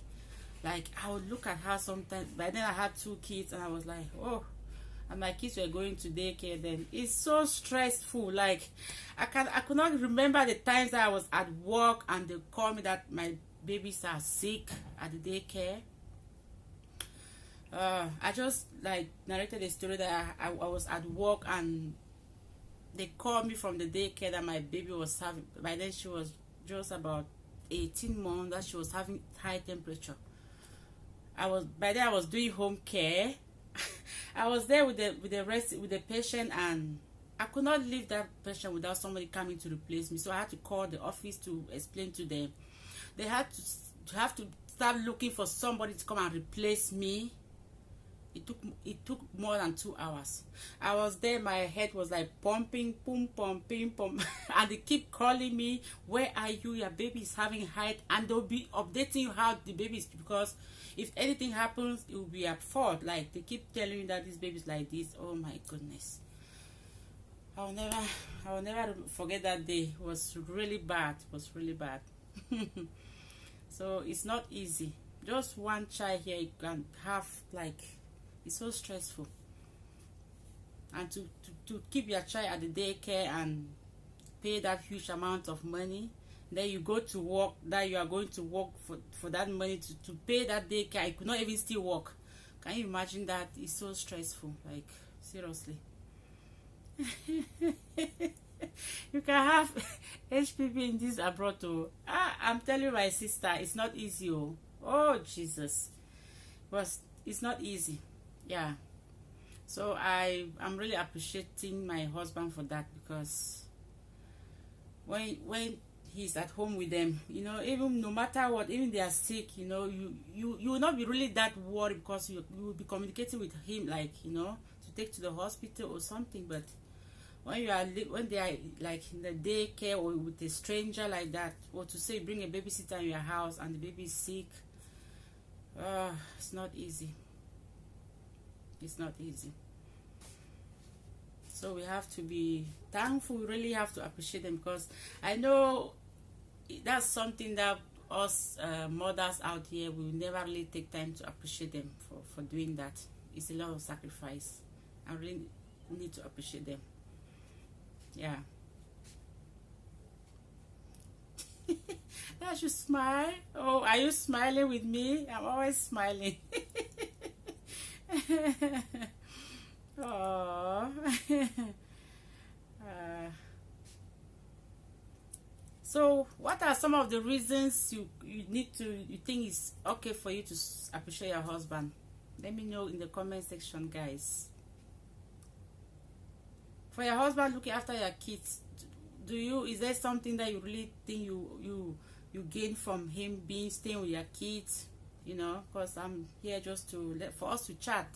Like, I would look at her sometimes. By then I had 2 kids, and I was like, oh. And my kids were going to daycare then. It's so stressful. Like, I could not remember the times that I was at work and they call me that my babies are sick at the daycare. I just like narrated a story that I was at work and they called me from the daycare that my baby was having. By then she was just about 18 months, that she was having high temperature. By then I was doing home care. I was there with the patient, and I could not leave that patient without somebody coming to replace me. So I had to call the office to explain to them. They had to start looking for somebody to come and replace me. It took more than 2 hours. I was there, my head was like pumping, pumping, and they keep calling me, where are you? Your baby is having height, and they'll be updating you how the baby is, because if anything happens, it will be at fault. Like, they keep telling me that this baby is like this. Oh my goodness. I will never forget that day. It was really bad. It was really bad. So it's not easy. Just one child here, you can have, like, it's so stressful. And to keep your child at the daycare and pay that huge amount of money, then you go to work, that you are going to work for that money to pay that daycare. I could not even still work Can you imagine that? It's so stressful, like seriously. You can have HPV in this abroad too. I'm telling my sister, it's not easy. Oh Jesus, but it's not easy. Yeah. So I'm really appreciating my husband for that, because when he's at home with them, even no matter what, even they are sick, you will not be really that worried, because you will be communicating with him, like, to take to the hospital or something. But when they are like in the daycare or with a stranger like that, or to say bring a babysitter in your house and the baby is sick, it's not easy. It's not easy. So we have to be thankful. We really have to appreciate them, because I know that's something that us mothers out here will never really take time to appreciate them for doing that. It's a lot of sacrifice. I really need to appreciate them. Yeah. I should smile. Oh, are you smiling with me? I'm always smiling. Oh. So what are some of the reasons you think it's okay for you to appreciate your husband? Let me know in the comment section, guys. For your husband looking after your kids, is there something that you really think you gain from him staying with your kids? Because I'm here just for us to chat.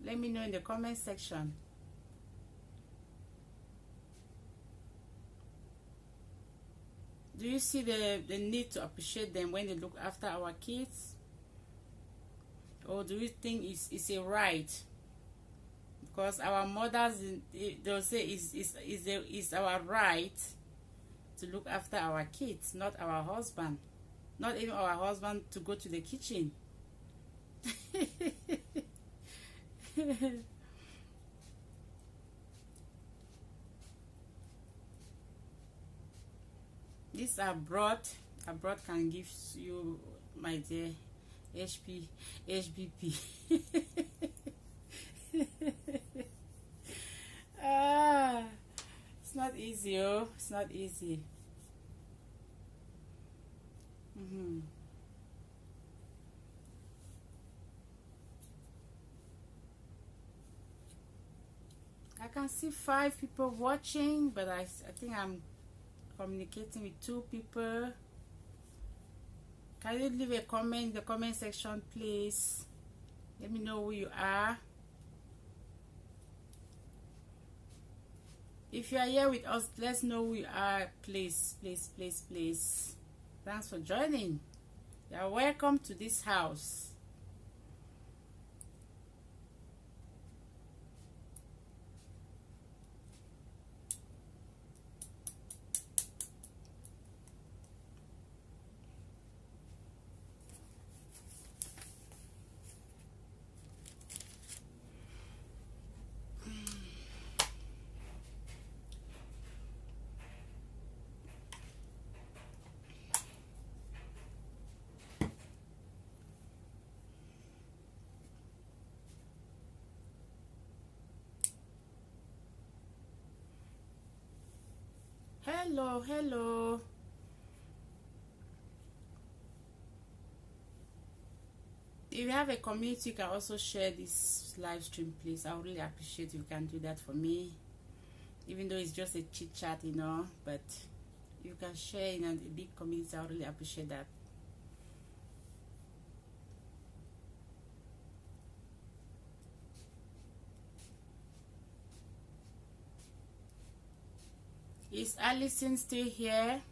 Let me know in the comment section. Do you see the need to appreciate them when they look after our kids? Or do you think it's a right? Because our mothers, they'll say it's our right to look after our kids, not our husband. Not even our husband to go to the kitchen. This abroad can give you, my dear, HBP. It's not easy. It's not easy. I can see 5 people watching, but I think I'm communicating with 2 people. Can you leave a comment in the comment section, please? Let me know who you are. If you are here with us, let's know who you are, please. Thanks for joining. You are welcome to this house. Hello. If you have a community, you can also share this live stream, please. I would really appreciate if you can do that for me, even though it's just a chit chat, but you can share in a big community. I would really appreciate that. Is Alison still here?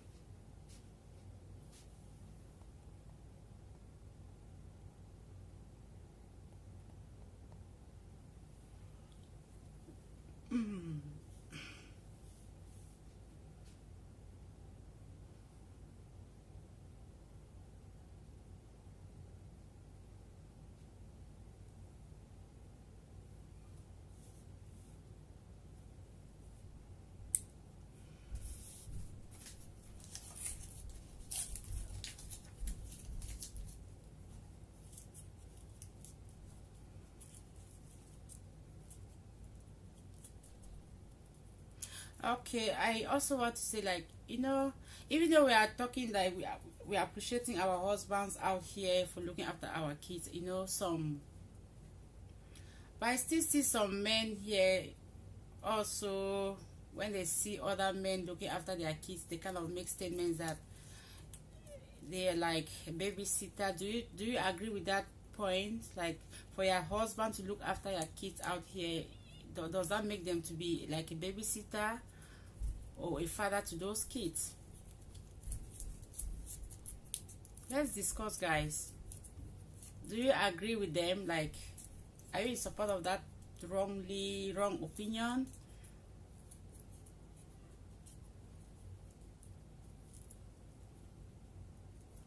Okay, I also want to say, like, even though we are talking, like, we are appreciating our husbands out here for looking after our kids, but I still see some men here also, when they see other men looking after their kids, they kind of make statements that they're like a babysitter. Do you agree with that point? Like, for your husband to look after your kids out here, does that make them to be like a babysitter or a father to those kids? Let's discuss, guys. Do you agree with them? Like, are you in support of that wrong opinion?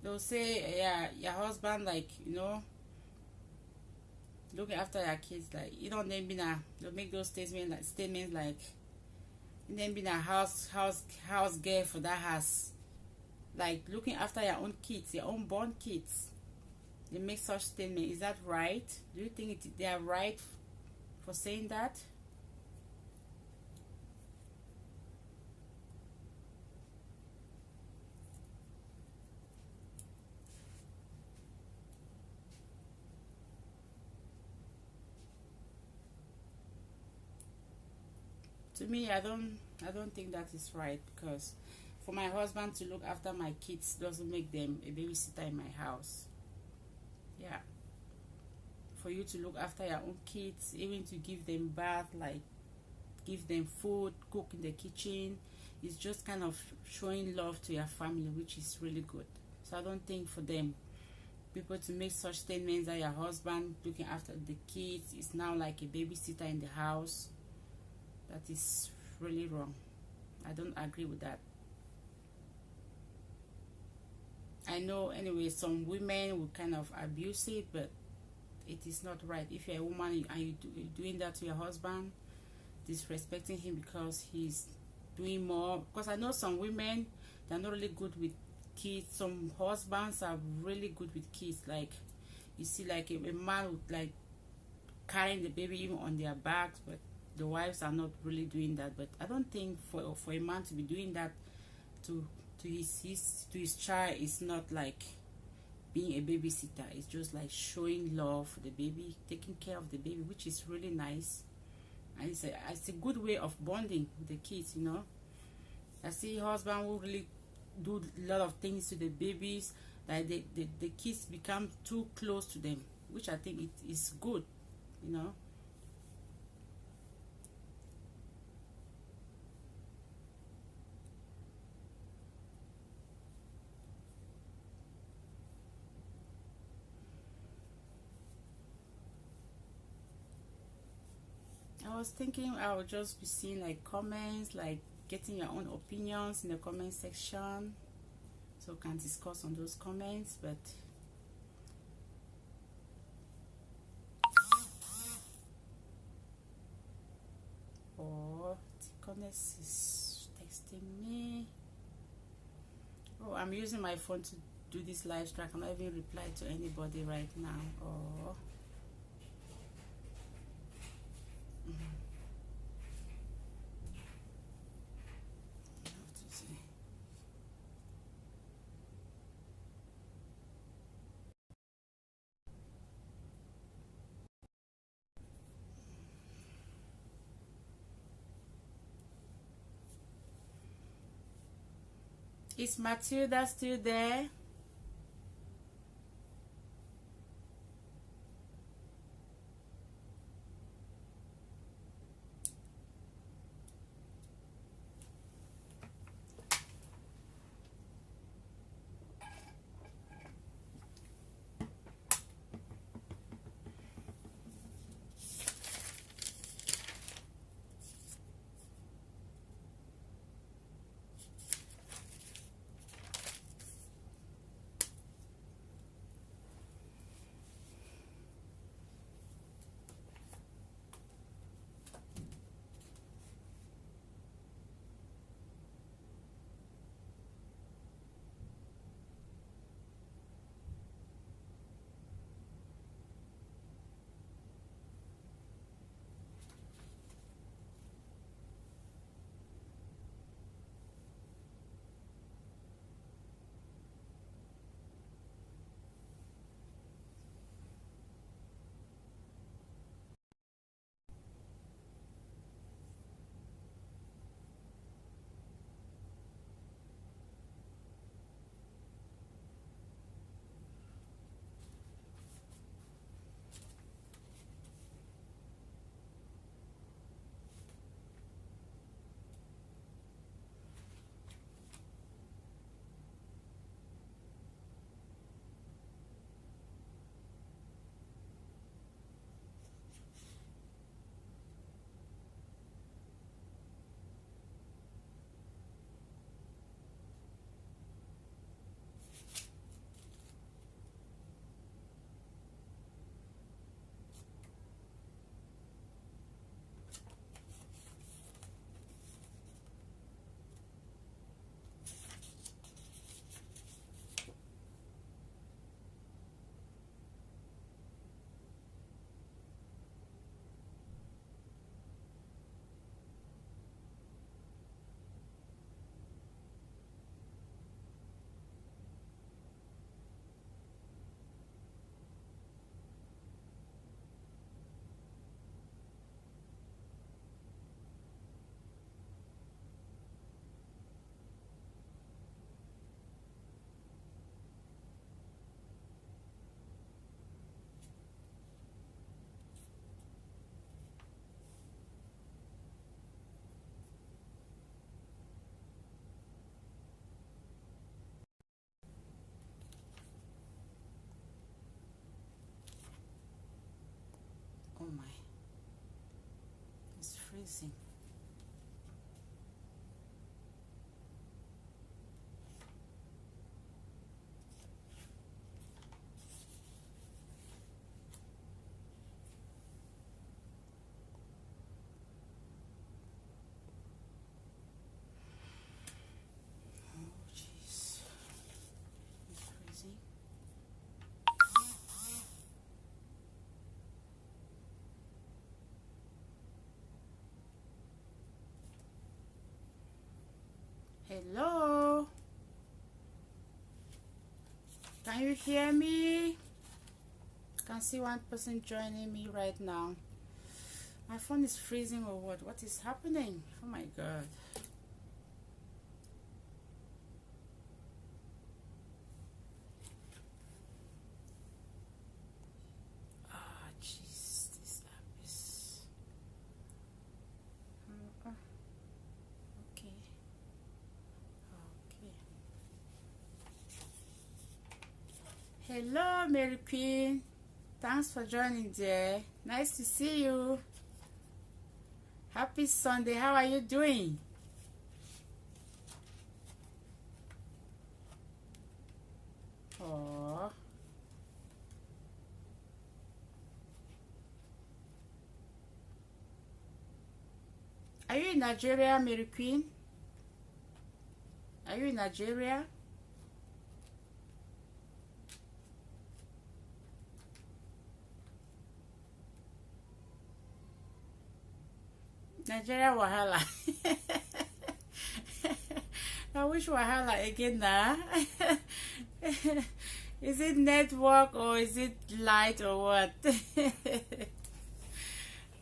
They'll say, yeah, your husband, like, looking after your kids, like, then they'll make those statements like, then being a house girl for that house, like looking after your own kids, your own born kids. They make such statement. Is that right? Do you think they are right for saying that? To me, I don't think that is right, because for my husband to look after my kids doesn't make them a babysitter in my house. Yeah. For you to look after your own kids, even to give them bath, like give them food, cook in the kitchen, it's just kind of showing love to your family, which is really good. So I don't think for them, people to make such statements that your husband looking after the kids is now like a babysitter in the house, that is really wrong. I don't agree with that. I know anyway some women will kind of abuse it, but it is not right. If you're a woman and you're doing that to your husband, disrespecting him because he's doing more. Because I know some women, they're not really good with kids. Some husbands are really good with kids. Like, you see, like a man would like carrying the baby even on their backs, but the wives are not really doing that. But I don't think for a man to be doing that to his child is not like being a babysitter. It's just like showing love for the baby, taking care of the baby, which is really nice. And it's a good way of bonding with the kids. I see husband who really do a lot of things to the babies, like the kids become too close to them, which I think it is good. I was thinking I would just be seeing like comments, like getting your own opinions in the comment section, so we can discuss on those comments. But Ticonis is texting me. Oh, I'm using my phone to do this live stream. I'm not even reply to anybody right now. Oh. Is Matilda still there? freezing. Oh, jeez. It's freezing. Hello? Can you hear me? I can see one person joining me right now. My phone is freezing or what? What is happening? Oh my god. Ah, jeez. This app is... okay. Okay. Hello, Mary Queen. Thanks for joining, dear. Nice to see you. Happy Sunday. How are you doing? Oh. Are you in Nigeria, Mary Queen? Are you in Nigeria? Nigeria wahala. I wish wahala again now. Is it network or is it light or what?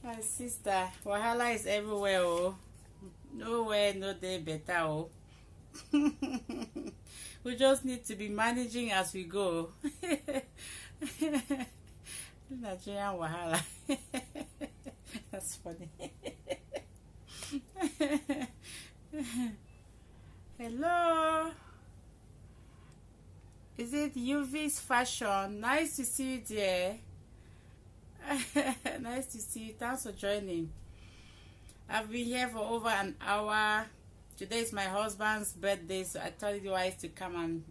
My sister, wahala is everywhere. Oh, nowhere, no day better. Oh, we just need to be managing as we go. Nigerian wahala. That's funny. Hello, is it UV's fashion? Nice to see you, dear. Nice to see you. Thanks for joining. I've been here for over an hour. Today is my husband's birthday, so I thought it wise to come and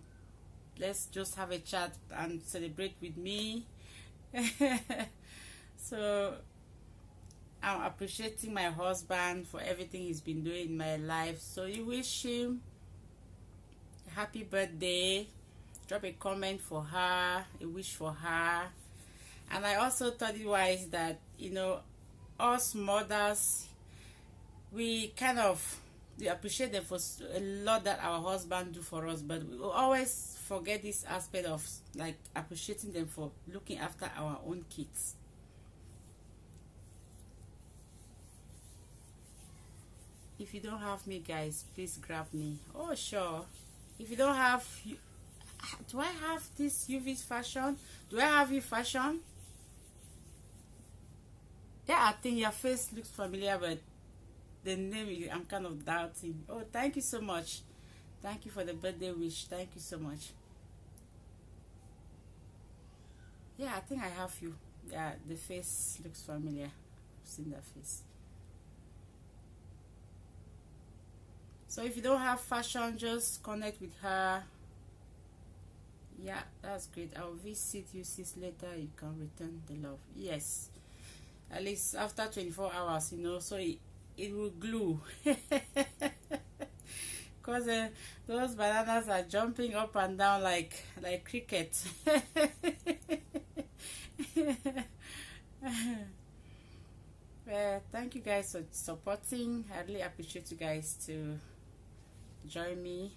let's just have a chat and celebrate with me. So I'm appreciating my husband for everything he's been doing in my life. So you wish him a happy birthday. Drop a comment for her, a wish for her. And I also thought it wise that, you know, us mothers, we appreciate them for a lot that our husband do for us, but we will always forget this aspect of like appreciating them for looking after our own kids. If you don't have me, guys, please grab me. Oh, sure. If you don't have, do I have this UV's fashion? Do I have you fashion? Yeah, I think your face looks familiar, but the name, I'm kind of doubting. Oh, thank you so much. Thank you for the birthday wish. Thank you so much. Yeah, I think I have you. Yeah, the face looks familiar. I've seen that face. So if you don't have fashion, just connect with her. Yeah, that's great. I'll visit you sis later. You can return the love. Yes, at least after 24 hours, you know, so it will glue. Because those bananas are jumping up and down like cricket. Well, thank you guys for supporting. I really appreciate you guys to join me.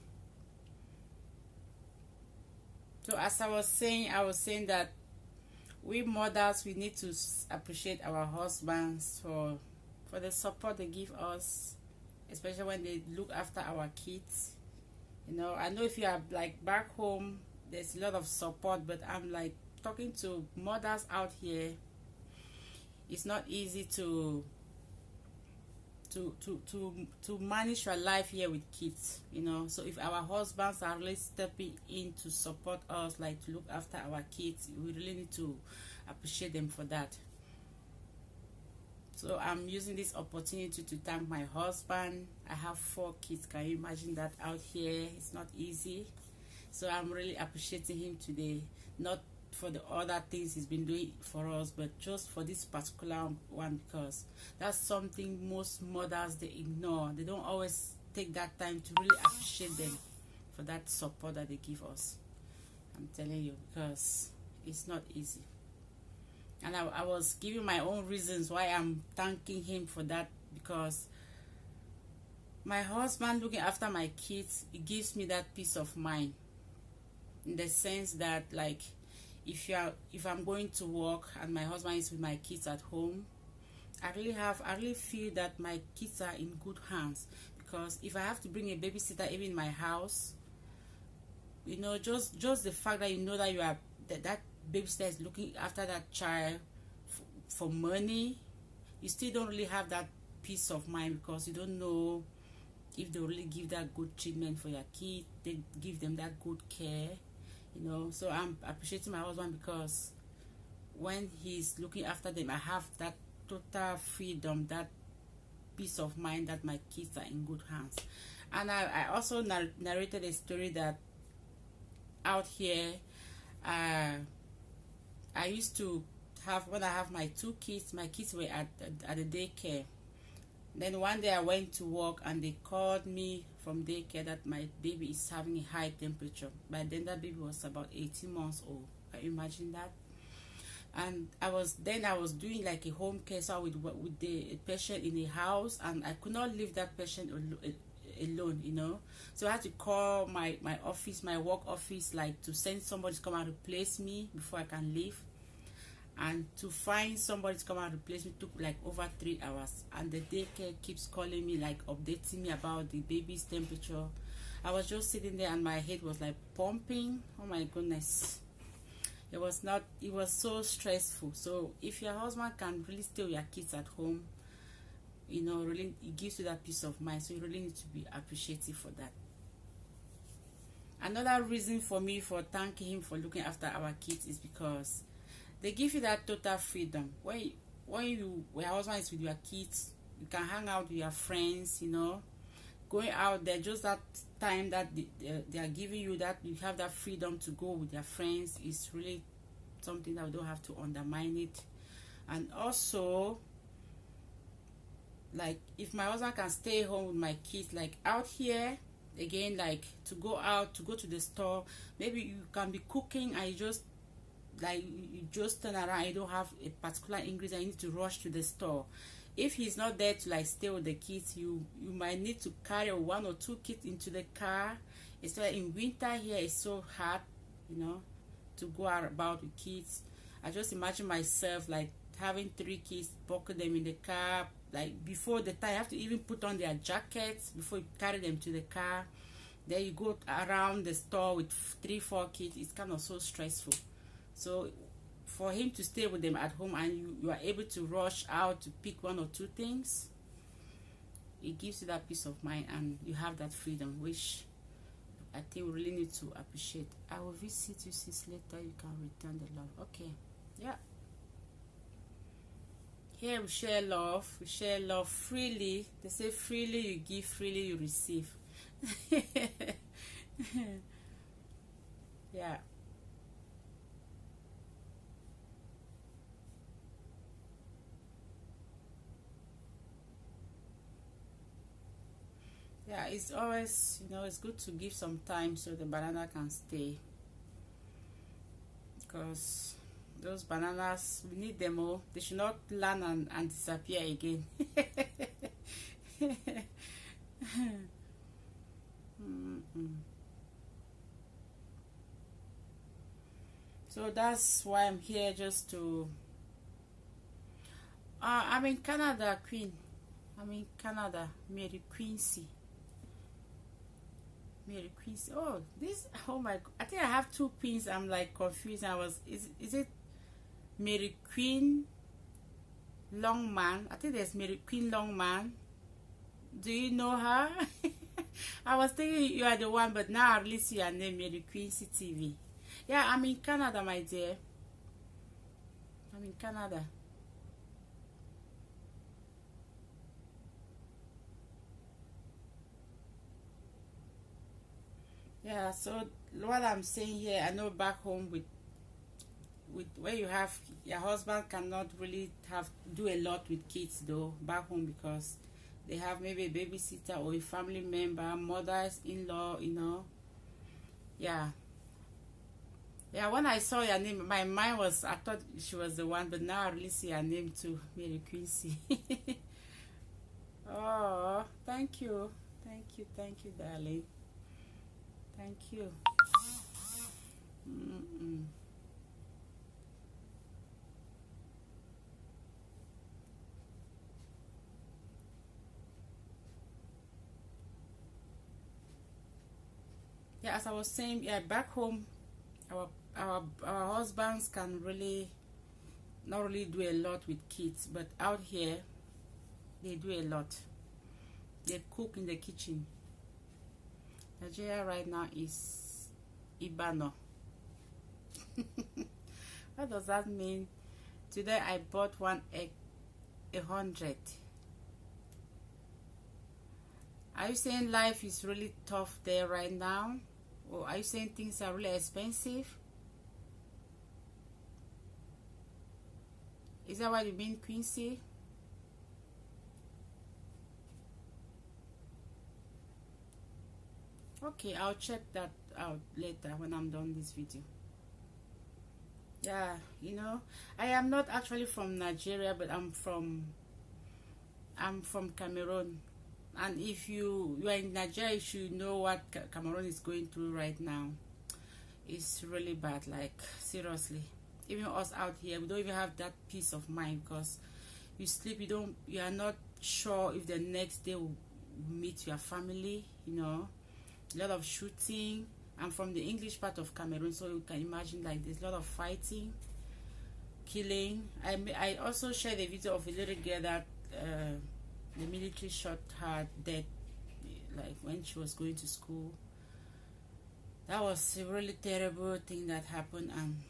So as I was saying that we mothers, we need to appreciate our husbands for the support they give us, especially when they look after our kids. You know, I know if you are like back home, there's a lot of support, but I'm like talking to mothers out here. It's not easy to manage your life here with kids, you know. So if our husbands are really stepping in to support us, like to look after our kids, we really need to appreciate them for that. So I'm using this opportunity to thank my husband. I have 4 kids. Can you imagine that out here? It's not easy. So I'm really appreciating him today. Not for the other things he's been doing for us, but just for this particular one, because that's something most mothers they ignore. They don't always take that time to really appreciate them for that support that they give us. I'm telling you, because it's not easy. And I was giving my own reasons why I'm thanking him for that, because my husband looking after my kids, it gives me that peace of mind, in the sense that, like, if I'm going to work and my husband is with my kids at home, I really feel that my kids are in good hands. Because if I have to bring a babysitter even in my house, you know, just the fact that you know that you are that babysitter is looking after that child for money, you still don't really have that peace of mind, because you don't know if they really give that good treatment for your kid, they give them that good care, you know. So I'm appreciating my husband, because when he's looking after them, I have that total freedom, that peace of mind that my kids are in good hands. And I also narrated a story that out here, I used to have, when I have my 2 kids, my kids were at the daycare. Then one day I went to work and they called me from daycare that my baby is having a high temperature. By then that baby was about 18 months old. Can you imagine that? And I was doing like a home care, so with the patient in the house, and I could not leave that patient alone, you know. So I had to call my office, my work office, like to send somebody to come and replace me before I can leave. And to find somebody to come and replace me took like over 3 hours. And the daycare keeps calling me, like updating me about the baby's temperature. I was just sitting there and my head was like pumping. Oh my goodness. It was so stressful. So if your husband can really stay with your kids at home, you know, really it gives you that peace of mind. So you really need to be appreciative for that. Another reason for me for thanking him for looking after our kids is because they give you that total freedom. When your husband is with your kids, you can hang out with your friends, you know, going out there, just that time that they are giving you, that you have that freedom to go with your friends, is really something that we don't have to undermine it. And also, like, if my husband can stay home with my kids, like out here again, like to go out, to go to the store, maybe you can be cooking and you just turn around, you don't have a particular ingredient, you need to rush to the store. If he's not there to like stay with the kids, you might need to carry 1 or 2 kids into the car. It's like in winter here, it's so hard, you know, to go out about with kids. I just imagine myself like having 3 kids, buckle them in the car, like before the time you have to even put on their jackets before you carry them to the car. Then you go around the store with 3-4 kids. It's kind of so stressful. So for him to stay with them at home and you are able to rush out to pick 1 or 2 things, it gives you that peace of mind and you have that freedom, which I think we really need to appreciate. I will visit you sis later, you can return the love. Okay, yeah. Here we share love freely. They say freely you give, freely you receive. Yeah. Yeah, it's always, you know, it's good to give some time so the banana can stay, because those bananas, we need them all. They should not land and disappear again. So that's why I'm here, just to I'm in Canada, Queen. I'm in Canada, Mary Quincy. Mary Quincy. Oh, this. Oh my. I think I have 2 pins. I'm like confused. Is it Mary Queen Longman? I think there's Mary Queen Longman. Do you know her? I was thinking you are the one, but now I really see your name, Mary Quincy TV. Yeah, I'm in Canada, my dear. I'm in Canada. Yeah, so what I'm saying here, I know back home with where you have your husband cannot really have do a lot with kids though back home, because they have maybe a babysitter or a family member, mothers in law, you know. Yeah. Yeah, when I saw your name, my mind was, I thought she was the one, but now I really see her name too, Mary Quincy. Oh, thank you. Thank you, darling. Thank you. Mm-mm. Yeah, as I was saying, yeah, back home, our husbands can really not really do a lot with kids, but out here they do a lot. They cook in the kitchen. Nigeria right now is Ibano. What does that mean? Today I bought one egg 100. Are you saying life is really tough there right now? Or are you saying things are really expensive? Is that what you mean, Quincy? Okay, I'll check that out later when I'm done this video. Yeah, you know, I am not actually from Nigeria, but I'm from Cameroon. And if you are in Nigeria, you should know what Cameroon is going through right now. It's really bad, like seriously. Even us out here, we don't even have that peace of mind, because you sleep, you are not sure if the next day will meet your family, you know. A lot of shooting. I'm from the English part of Cameroon, so you can imagine, like, there's a lot of fighting, killing. I also shared a video of a little girl that the military shot her dead, like when she was going to school. That was a really terrible thing that happened. And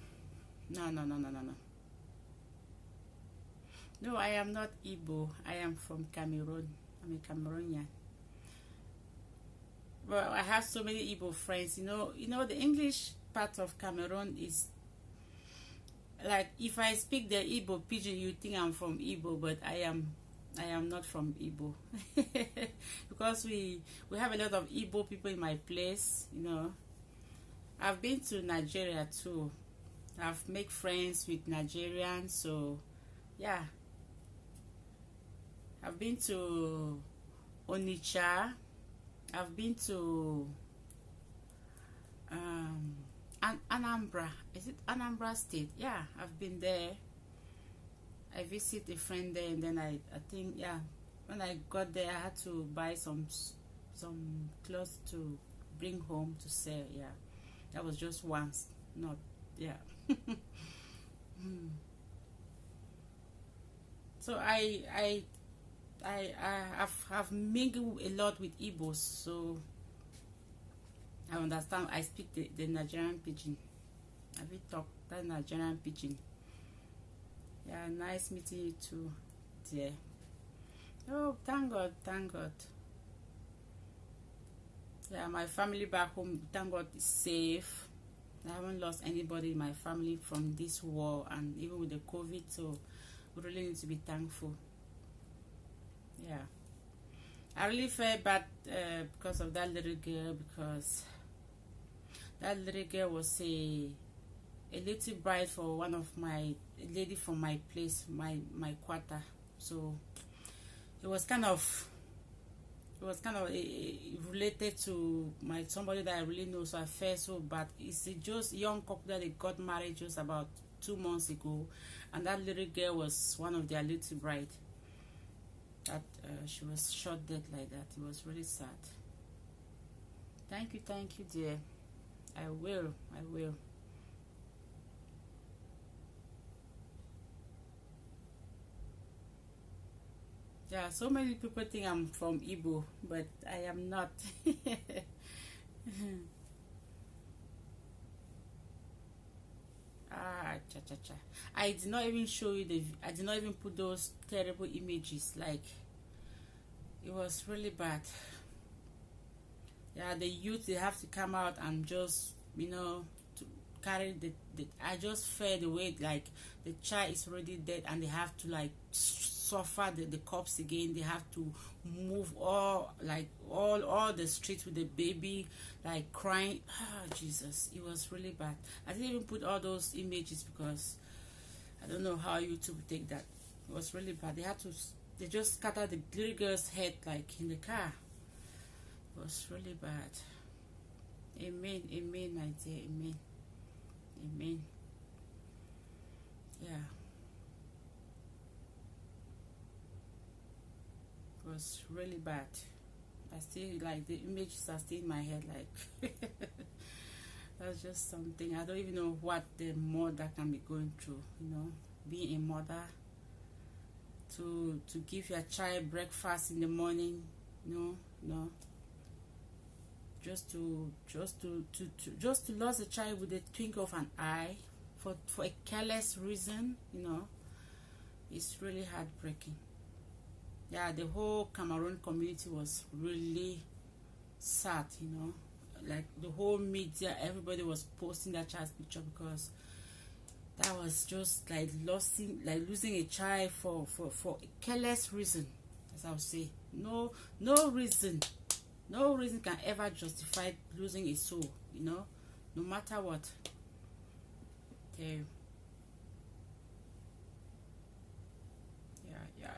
no. No, I am not Igbo. I am from Cameroon. I'm a Cameroonian. Well, I have so many Igbo friends. The English part of Cameroon is like, if I speak the Igbo pidgin, you think I'm from Igbo, but I am not from Igbo. Because we have a lot of Igbo people in my place. I've been to Nigeria too. I've made friends with Nigerians, so yeah. I've been to Onitsha. I've been to Anambra. Is it Anambra State? Yeah, I've been there. I visit a friend there, and then I think, yeah, when I got there, I had to buy some clothes to bring home to sell. Yeah, that was just once, not, yeah. So I've mingled a lot with Igbos, so I understand. I speak the Nigerian pidgin. I will talk that Nigerian pidgin. Yeah, nice meeting you too, dear. Oh, thank God, thank God. Yeah, my family back home, thank God, is safe. I haven't lost anybody in my family from this war, and even with the COVID, so we really need to be thankful. Yeah, I really felt bad because of that little girl, because that little girl was a little bride for one of my lady from my place, my quarter. So it was kind of related to somebody that I really know. So I felt so bad. It's just young couple that they got married just about 2 months ago, and that little girl was one of their little bride. That she was shot dead like that. It was really sad. Thank you, dear. I will. Yeah, so many people think I'm from Igbo, but I am not. Cha cha cha. I did not even show you I did not even put those terrible images. Like, it was really bad. Yeah, the youth, they have to come out and just, to carry the I just felt the way like the child is already dead and they have to like suffer the corpse again. They have to move all like all the streets with the baby like crying. Ah, Jesus, it was really bad. I didn't even put all those images because I don't know how YouTube would take that. It was really bad. They just scattered the little girl's head like in the car. It was really bad. Amen, amen, my dear, amen, amen. Yeah, it was really bad. I still like the images are still in my head. Like that's just something. I don't even know what the mother can be going through. Being a mother, to give your child breakfast in the morning. No, just to lose a child with a twinkle of an eye for a careless reason. It's really heartbreaking. Yeah, the whole Cameroon community was really sad. Like the whole media, everybody was posting that child's picture because that was just like losing a child for a careless reason, as I would say. No reason. No reason can ever justify losing a soul, no matter what. Okay. Yeah.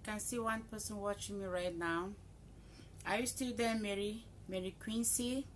I can see one person watching me right now. Are you still there, Mary Quincy?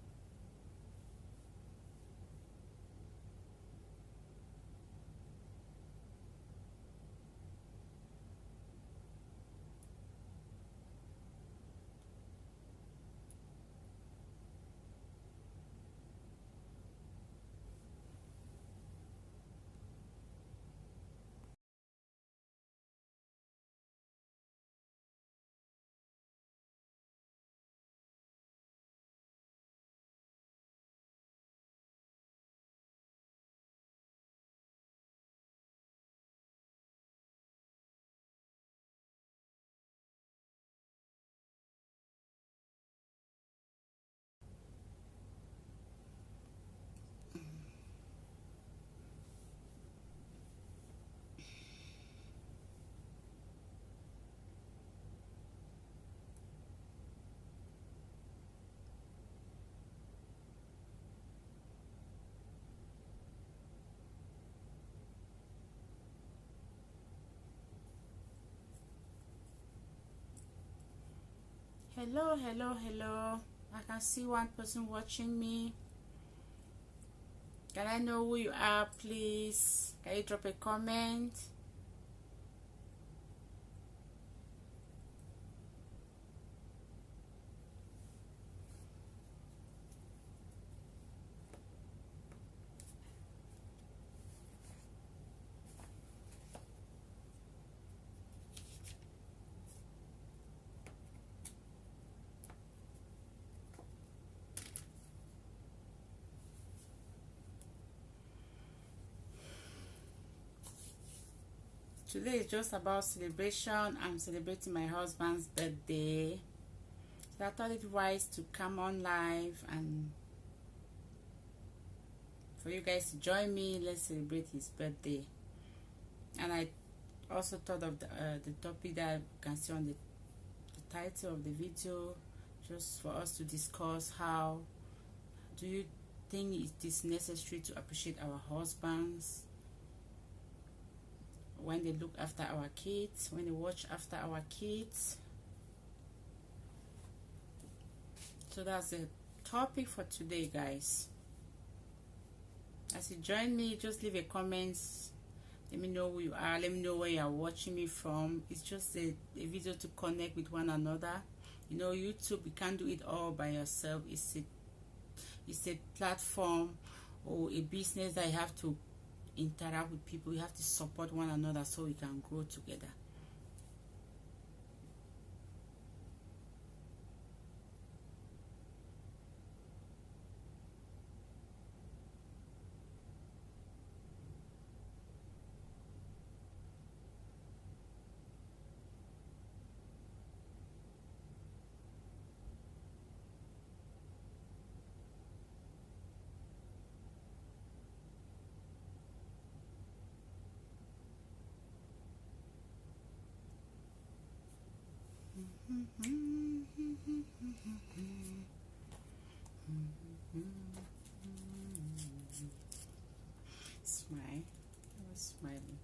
Hello. I can see one person watching me. Can I know who you are, please? Can you drop a comment? Today is just about celebration. I'm celebrating my husband's birthday. So I thought it wise to come on live and for you guys to join me. Let's celebrate his birthday. And I also thought of the topic that you can see on the title of the video, just for us to discuss how do you think it is necessary to appreciate our husbands when they look after our kids, when they watch after our kids. So that's the topic for today, guys. As you join me, just leave a comment. Let me know who you are. Let me know where you are watching me from. It's just a video to connect with one another. You know, YouTube, you can't do it all by yourself. It's a platform or a business that you have to interact with people. You have to support one another so we can grow together. Smile. I was smiling.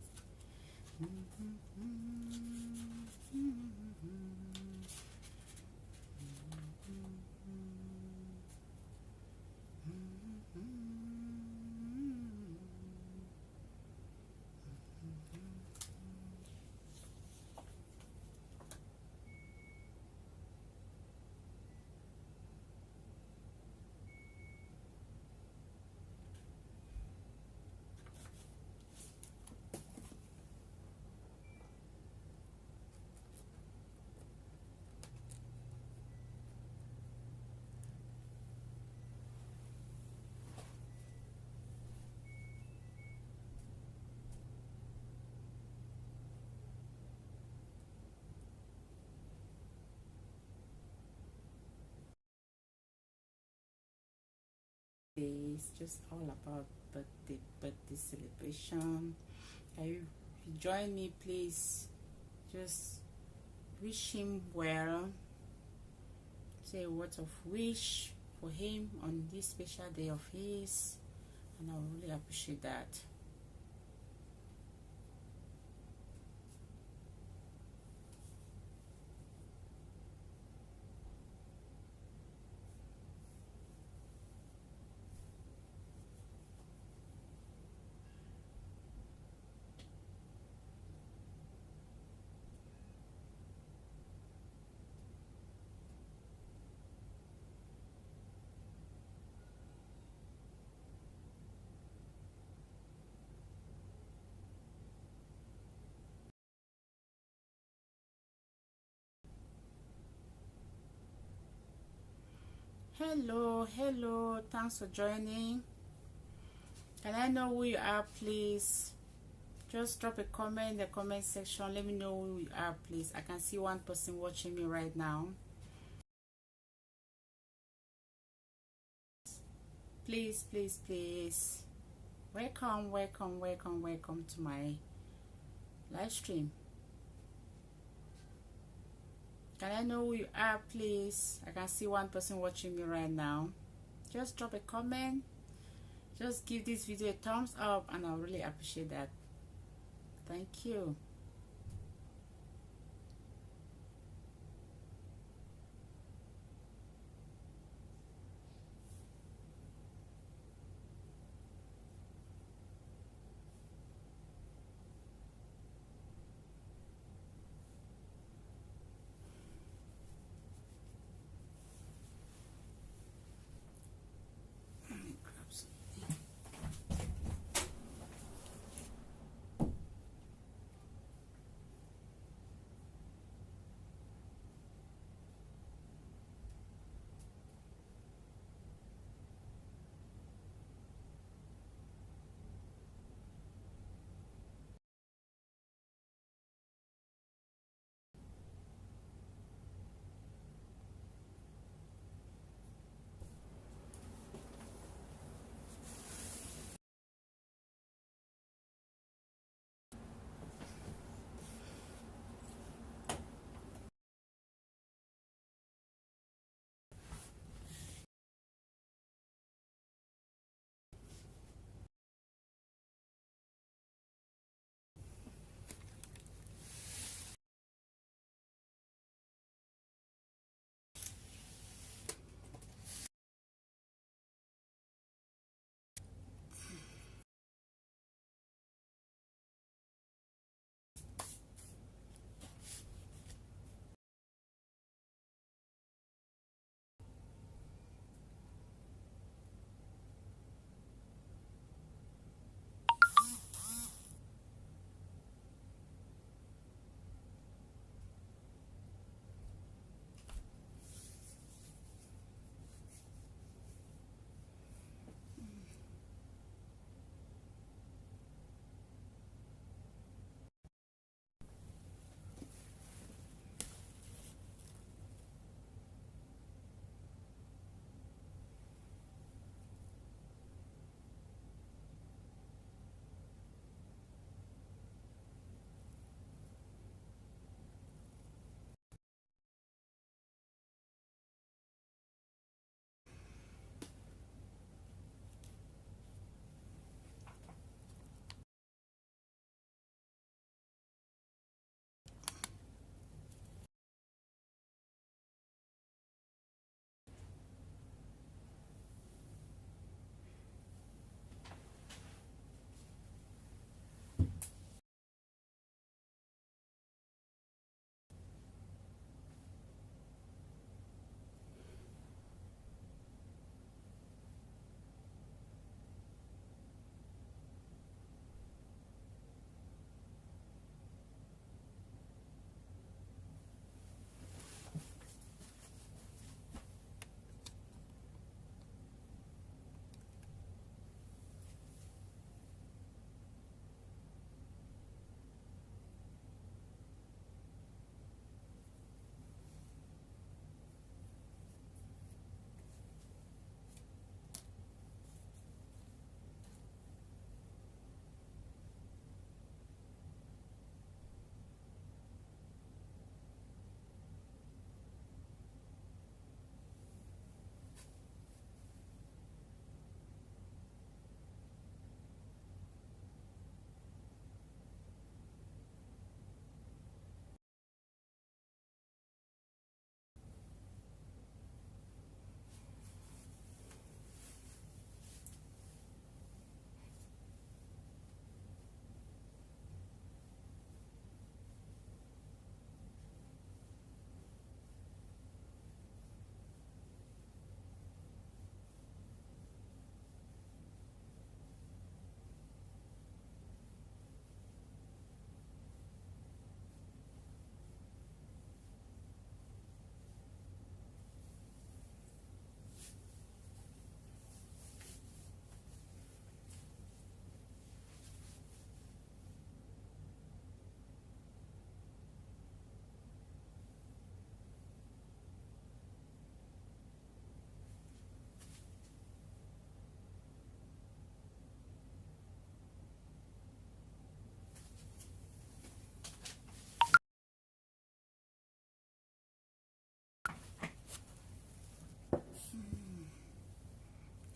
It's just all about birthday celebration. If you join me, please just wish him well. Say a word of wish for him on this special day of his, and I really appreciate that. Hello, thanks for joining. Can I know who you are, please? Just drop a comment in the comment section. Let me know who you are, please. I can see one person watching me right now. Please, welcome to my live stream. Can I know who you are, please? I can see one person watching me right now. Just drop a comment. Just give this video a thumbs up and I'll really appreciate that. Thank you.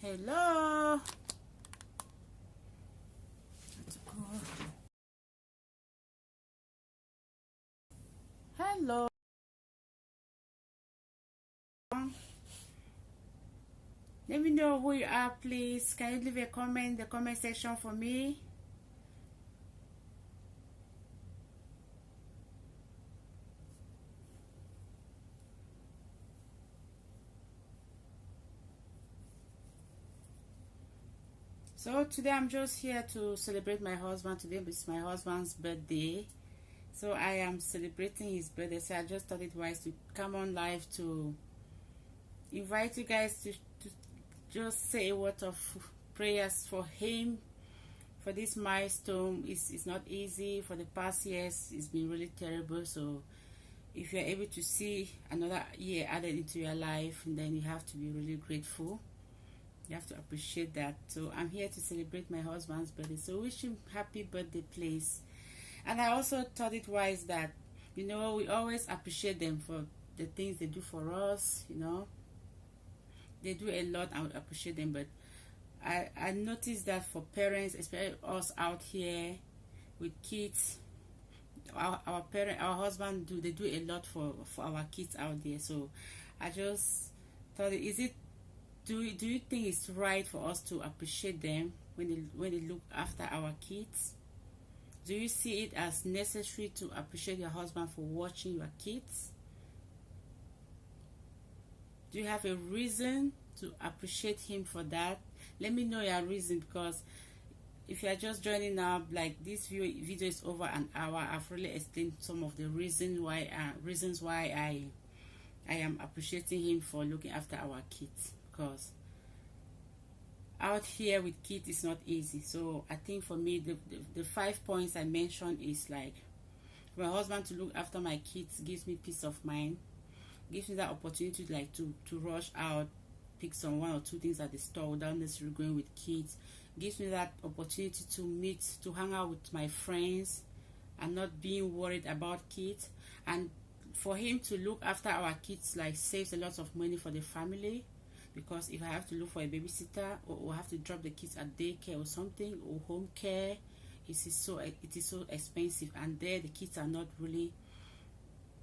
Hello. Hello. Let me know who you are, please. Can you leave a comment in the comment section for me? So today I'm just here to celebrate my husband. Today is my husband's birthday. So I am celebrating his birthday. So I just thought it wise to come on live to invite you guys to just say a word of prayers for him. For this milestone, it's not easy. For the past years, it's been really terrible. So if you're able to see another year added into your life, then you have to be really grateful. You have to appreciate that. So I'm here to celebrate my husband's birthday. So wish him happy birthday, please. And I also thought it wise that, you know, we always appreciate them for the things they do for us. You know, they do a lot and we appreciate them. But I noticed that for parents, especially us out here with kids, our husband they do a lot for our kids out there. So I just thought, do you think it's right for us to appreciate them when they look after our kids? Do you see it as necessary to appreciate your husband for watching your kids? Do you have a reason to appreciate him for that? Let me know your reason, because if you are just joining up, like this video is over an hour, I've really explained some of the reasons why I am appreciating him for looking after our kids. Because out here with kids is not easy. So I think for me, the 5 points I mentioned is like, for my husband to look after my kids gives me peace of mind, gives me that opportunity to rush out, pick some 1 or 2 things at the store without necessarily going with kids, gives me that opportunity to hang out with my friends and not being worried about kids. And for him to look after our kids like saves a lot of money for the family, because if I have to look for a babysitter or have to drop the kids at daycare or something, or home care, it is so expensive, and there the kids are not really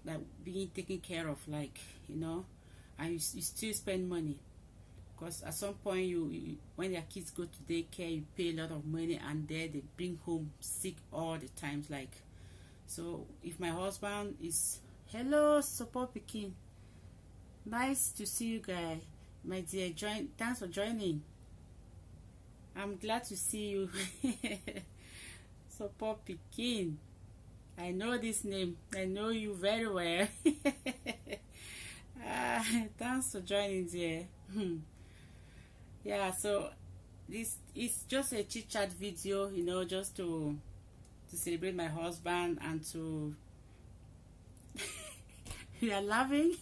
like being taken care of, like, you know, and you still spend money, because at some point you when your kids go to daycare, you pay a lot of money, and there they bring home sick all the times. Like, so if my husband is, hello support Pekin, nice to see you guys, my dear. Thanks for joining. I'm glad to see you. Support Pekin, I know this name, I know you very well. Thanks for joining, dear. Yeah, so this is just a chit chat video, you know, just to celebrate my husband and to you are laughing.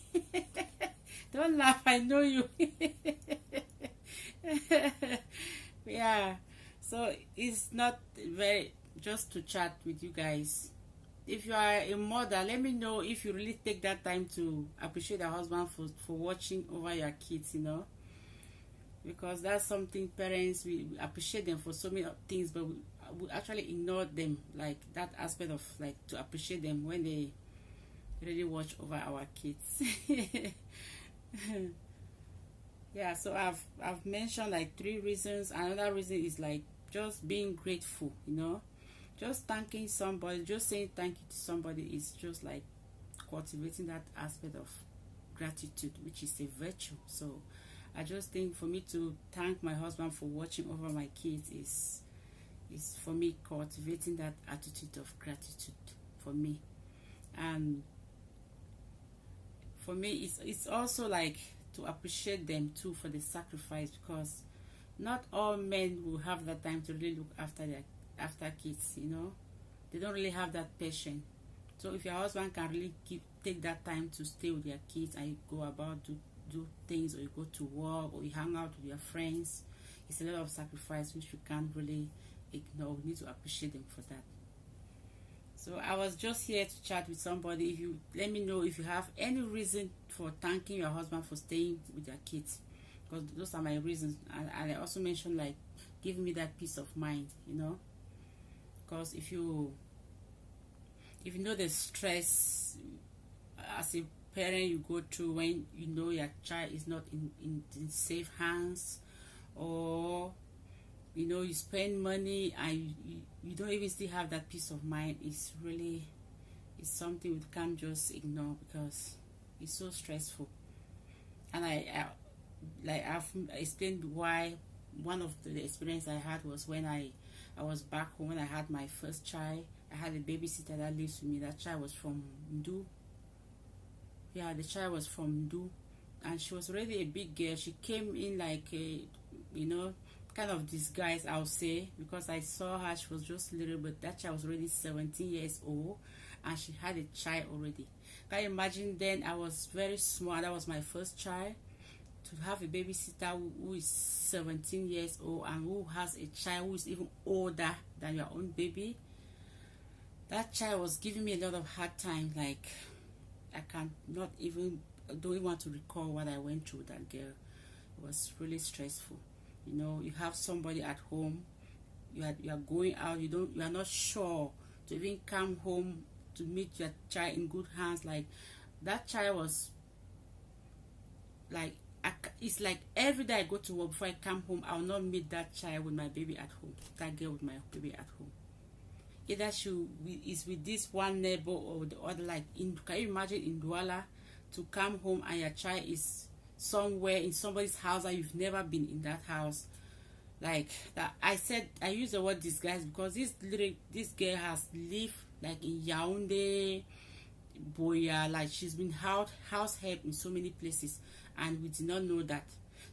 Don't laugh, I know you. Yeah, so it's not very, just to chat with you guys. If you are a mother, let me know if you really take that time to appreciate your husband for watching over your kids, you know, because that's something parents, we appreciate them for so many things, but we actually ignore them, like that aspect of like to appreciate them when they really watch over our kids. Yeah, so I've mentioned like 3 reasons. Another reason is like just being grateful, you know, just thanking somebody, just saying thank you to somebody is just like cultivating that aspect of gratitude, which is a virtue. So I just think for me to thank my husband for watching over my kids is for me cultivating that attitude of gratitude for me. And for me, it's also like to appreciate them too for the sacrifice, because not all men will have that time to really look after kids, you know. They don't really have that patience. So if your husband can really take that time to stay with your kids, and you go about do things, or you go to work, or you hang out with your friends, it's a lot of sacrifice which you can't really ignore. We need to appreciate them for that. So I was just here to chat with somebody. If you let me know if you have any reason for thanking your husband for staying with your kids, because those are my reasons. And I also mentioned like giving me that peace of mind, you know, because if you know the stress as a parent you go through when you know your child is not in safe hands, or you know you spend money and you don't even still have that peace of mind, it's something we can't just ignore because it's so stressful. And I've explained why. One of the experience I had was when I was back home when I had my first child. I had a babysitter that lives with me. That child was from Ndu. Yeah, the child was from Ndu, and she was already a big girl. She came in like a, you know, kind of disguise, I'll say, because I saw her. She was just little, but that child was already 17 years old, and she had a child already. Can you imagine? Then I was very small. That was my first child. To have a babysitter who is 17 years old and who has a child who is even older than your own baby, that child was giving me a lot of hard time. Like I don't even want to recall what I went through with that girl. It was really stressful. You know, you have somebody at home, you are going out, you are not sure to even come home to meet your child in good hands. Like that child was like, it's like every day I go to work, before I come home, I will not meet that child with my baby at home, that girl with my baby at home. Either she is with this one neighbor or the other. Like can you imagine in Douala to come home and your child is somewhere in somebody's house and you've never been in that house? Like that, I use the word disguise because this girl has lived like in Yaoundé, Boya, like she's been house help in so many places, and we did not know that.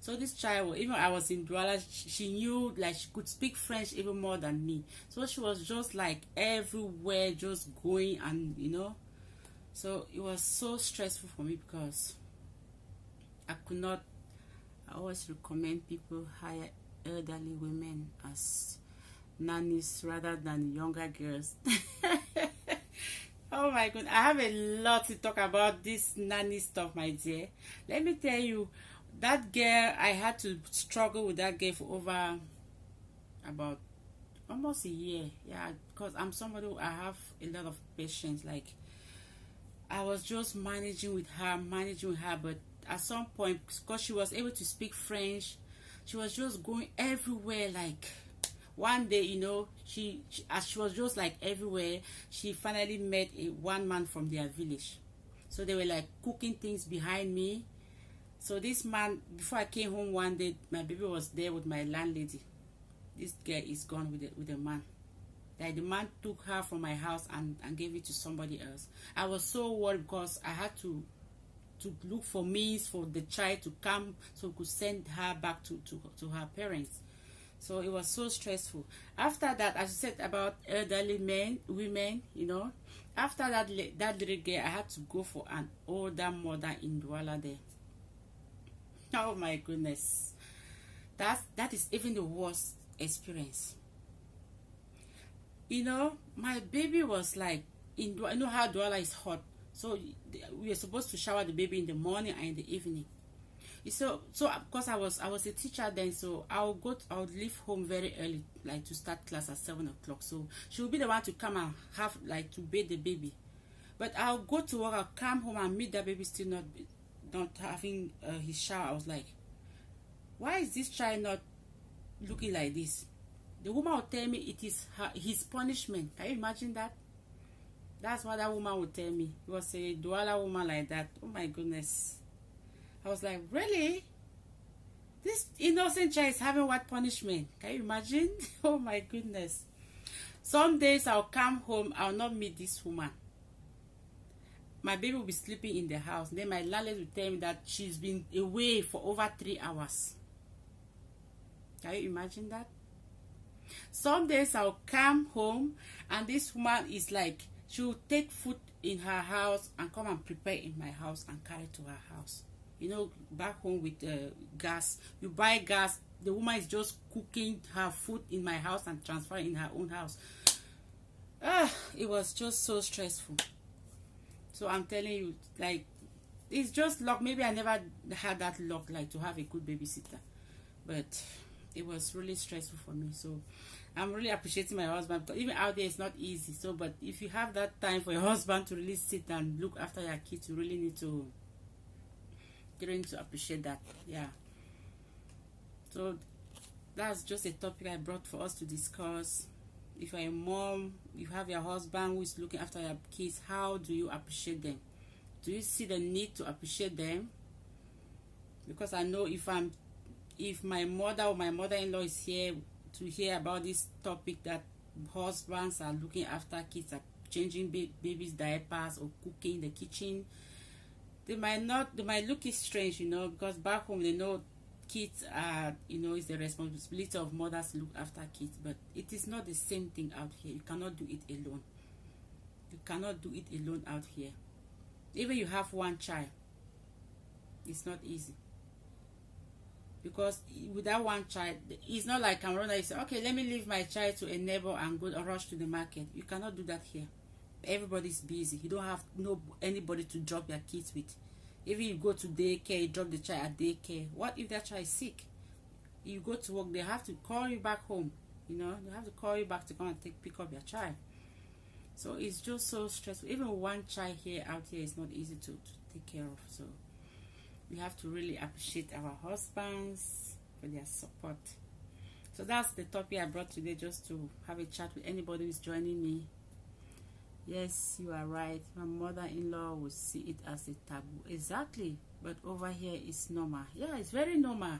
So this child, even I was in Douala, she knew, like she could speak French even more than me. So she was just like everywhere, just going, and you know. So it was so stressful for me because I always recommend people hire elderly women as nannies rather than younger girls. Oh my god, I have a lot to talk about this nanny stuff, my dear. Let me tell you, that girl, I had to struggle with that girl for over about almost a year. Yeah, because I'm somebody who I have a lot of patience. Like I was just managing with her, but at some point, because she was able to speak French, she was just going everywhere. Like one day, you know, as she was just like everywhere, she finally met one man from their village. So they were like cooking things behind me. So this man, before I came home one day, my baby was there with my landlady. This girl is gone with the man. Like the man took her from my house and gave it to somebody else. I was so worried because I had to look for means for the child to come so we could send her back to her parents. So it was so stressful. After that, as I said about elderly women, you know, after that little girl, I had to go for an older mother in Douala there. Oh my goodness, that is even the worst experience. You know, my baby was like you know how Douala is hot, so we are supposed to shower the baby in the morning and in the evening. So because I was a teacher then, so I would leave home very early, like to start class at 7 o'clock. So she would be the one to come and have like to bathe the baby. But I'll go to work, I'll come home and meet the baby still not having his shower. I was like, why is this child not looking like this? The woman would tell me it is his punishment. Can you imagine that? That's what that woman would tell me. It was a Douala woman like that. Oh my goodness. I was like, really? This innocent child is having what punishment? Can you imagine? Oh my goodness. Some days I'll come home, I'll not meet this woman. My baby will be sleeping in the house. Then my landlady will tell me that she's been away for over 3 hours. Can you imagine that? Some days I'll come home and this woman is like, she will take food in her house and come and prepare in my house and carry to her house. You know, back home with gas, you buy gas, the woman is just cooking her food in my house and transferring in her own house. It was just so stressful. So I'm telling you, like, it's just luck. Maybe I never had that luck, like to have a good babysitter, but it was really stressful for me. So I'm really appreciating my husband, because even out there it's not easy. So, but if you have that time for your husband to really sit and look after your kids, you really need to appreciate that. Yeah. So that's just a topic I brought for us to discuss. If you're a mom, you have your husband who is looking after your kids, how do you appreciate them? Do you see the need to appreciate them? Because I know if my mother or my mother-in-law is here to hear about this topic, that husbands are looking after kids, are changing babies' diapers or cooking in the kitchen, they might look it strange, because back home they know kids are, it's the responsibility of mothers to look after kids, but it is not the same thing out here. You cannot do it alone. You cannot do it alone out here. Even you have one child, it's not easy, because with that one child, it's not like Cameroon that you say, okay, let me leave my child to a neighbor and go rush to the market. You cannot do that here. Everybody's busy. You don't have anybody to drop your kids with. Even you go to daycare, you drop the child at daycare. What if that child is sick? You go to work, they have to call you back home. They have to call you back to come and pick up your child. So it's just so stressful. Even one child out here is not easy to take care of. So we have to really appreciate our husbands for their support. So that's the topic I brought today, just to have a chat with anybody who's joining me. Yes, you are right. My mother-in-law will see it as a taboo. Exactly. But over here it's normal. Yeah, it's very normal.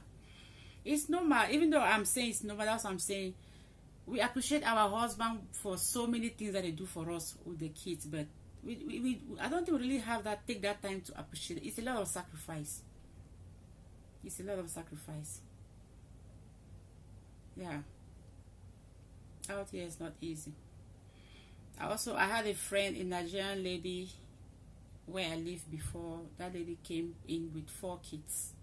It's normal. Even though I'm saying it's normal, that's what I'm saying. We appreciate our husband for so many things that they do for us with the kids, but I don't think we really take that time to appreciate it. It's a lot of sacrifice. It's a lot of sacrifice. Yeah. Out here it's not easy. I had a friend, a Nigerian lady, where I lived before. That lady came in with 4 kids.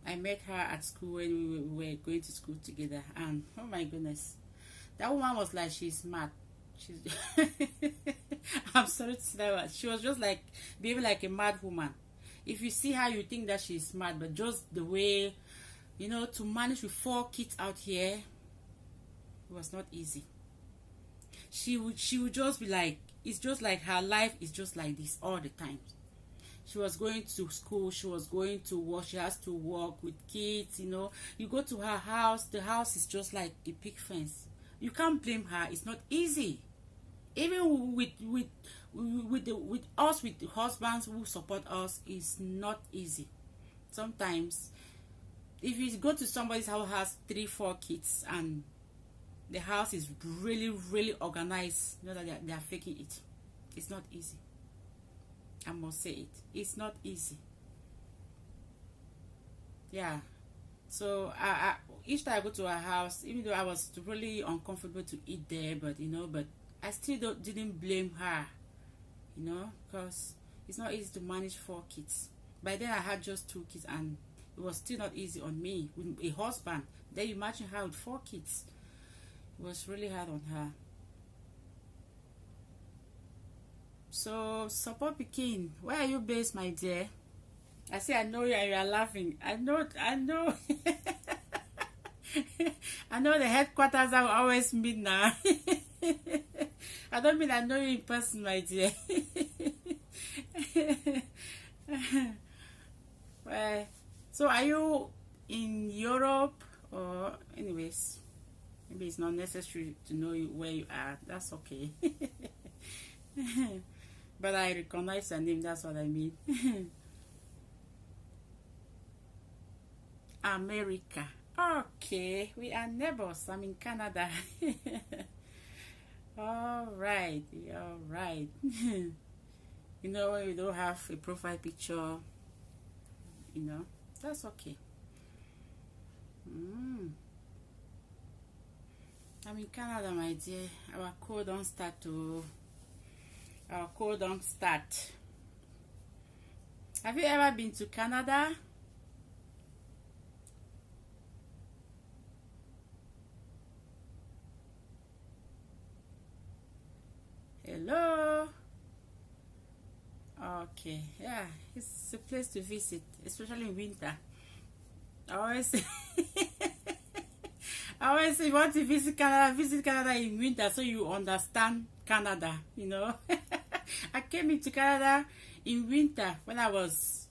I met her at school when we were going to school together, and oh my goodness, that woman was like, she's mad. I'm sorry to say that, she was just like behaving like a mad woman. If you see her, you think that she's mad, but just the way, to manage with 4 kids out here, it was not easy. She would just be like, it's just like her life is just like this all the time. She was going to school, she was going to work, she has to work with kids, You go to her house, the house is just like a big fence. You can't blame her. It's not easy. Even with us, with the husbands who support us, it's not easy. Sometimes, if you go to somebody's house who has 3-4 kids and the house is really, really organized, that they are faking it. It's not easy. I must say it. It's not easy. Yeah. So each time I go to her house, even though I was really uncomfortable to eat there, but I still didn't blame her, because it's not easy to manage 4 kids. By then I had just 2 kids, and it was still not easy on me with a husband. Then you imagine her with 4 kids. It was really hard on her. So, support Pekin, where are you based, my dear? I say I know you and you are laughing. I know. I know the headquarters are always meet now. I don't mean I know you in person, my dear. Well, so are you in Europe, or anyways? Maybe it's not necessary to know where you are. That's okay. But I recognize your name. That's what I mean. America. Okay, we are neighbors. I'm in Canada. All right. When you don't have a profile picture, that's okay. I'm in Canada, my dear. Our cold don't start. Have you ever been to Canada? Hello? Okay, yeah, it's a place to visit, especially in winter. I always I always say, you want to visit Canada in winter so you understand Canada, you know. I came into Canada in winter when I was,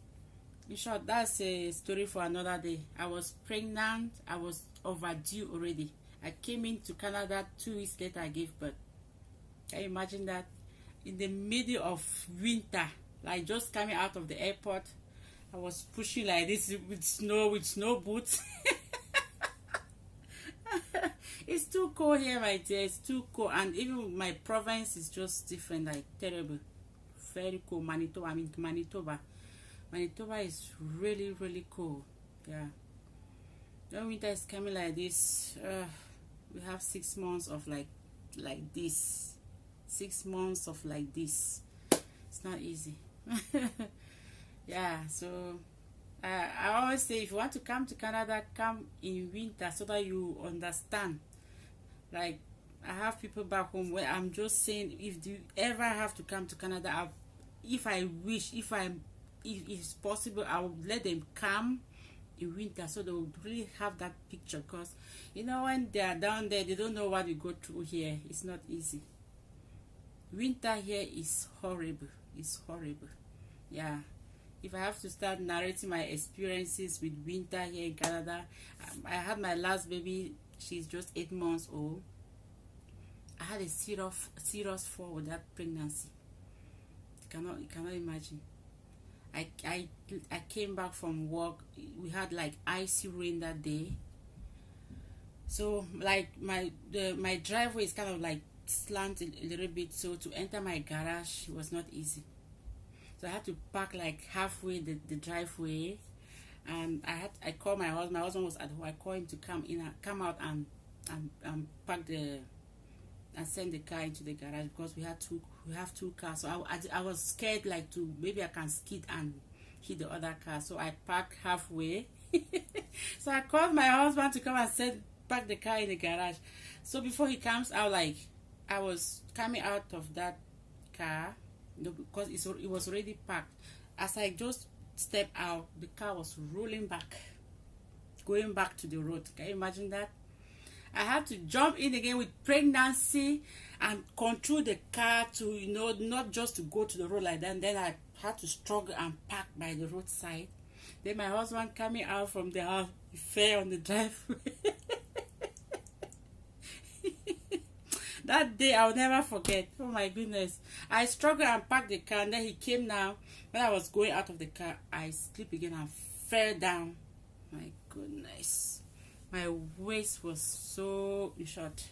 in short, that's a story for another day. I was pregnant, I was overdue already. I came into Canada 2 weeks later, I gave birth. Can you imagine that? In the middle of winter, like just coming out of the airport, I was pushing like this with snow boots. It's too cold here, my dear. It's too cold, and even my province is just different, like terrible, very cold. Manitoba, I mean Manitoba. Manitoba is really, really cold. Yeah. When winter is coming like this, we have 6 months of like this. 6 months of like this. It's not easy. Yeah, so I always say, if you want to come to Canada, come in winter so that you understand. Like, I have people back home where I'm just saying, if you ever have to come to Canada, if it's possible, I will let them come in winter so they will really have that picture. Because you know, when they are down there, they don't know what we go through here. It's not easy. Winter here is horrible. It's horrible. Yeah. If I have to start narrating my experiences with winter here in Canada, I had my last baby. She's just 8 months old. I had a serious fall with that pregnancy. You cannot imagine. I came back from work. We had like icy rain that day. So like my driveway is kind of like slanted a little bit. So to enter my garage was not easy. So I had to park like halfway the driveway, and I called my husband. My husband was at home. I called him to come out and park and send the car into the garage, because we have two cars. So I was scared, like, to maybe I can skid and hit the other car. So I parked halfway. So I called my husband to come and park the car in the garage. So before he comes out, like, I was coming out of that car, because it was already parked. As I just stepped out, the car was rolling back, going back to the road. Can you imagine that? I had to jump in again with pregnancy and control the car to, you know, not just to go to the road like that. And then I had to struggle and park by the roadside. Then my husband coming out from the house, he fell on the driveway. That day I'll never forget. Oh my goodness. I struggled and parked the car, and then he came now. When I was going out of the car, I slipped again and fell down. My goodness. My waist was so short.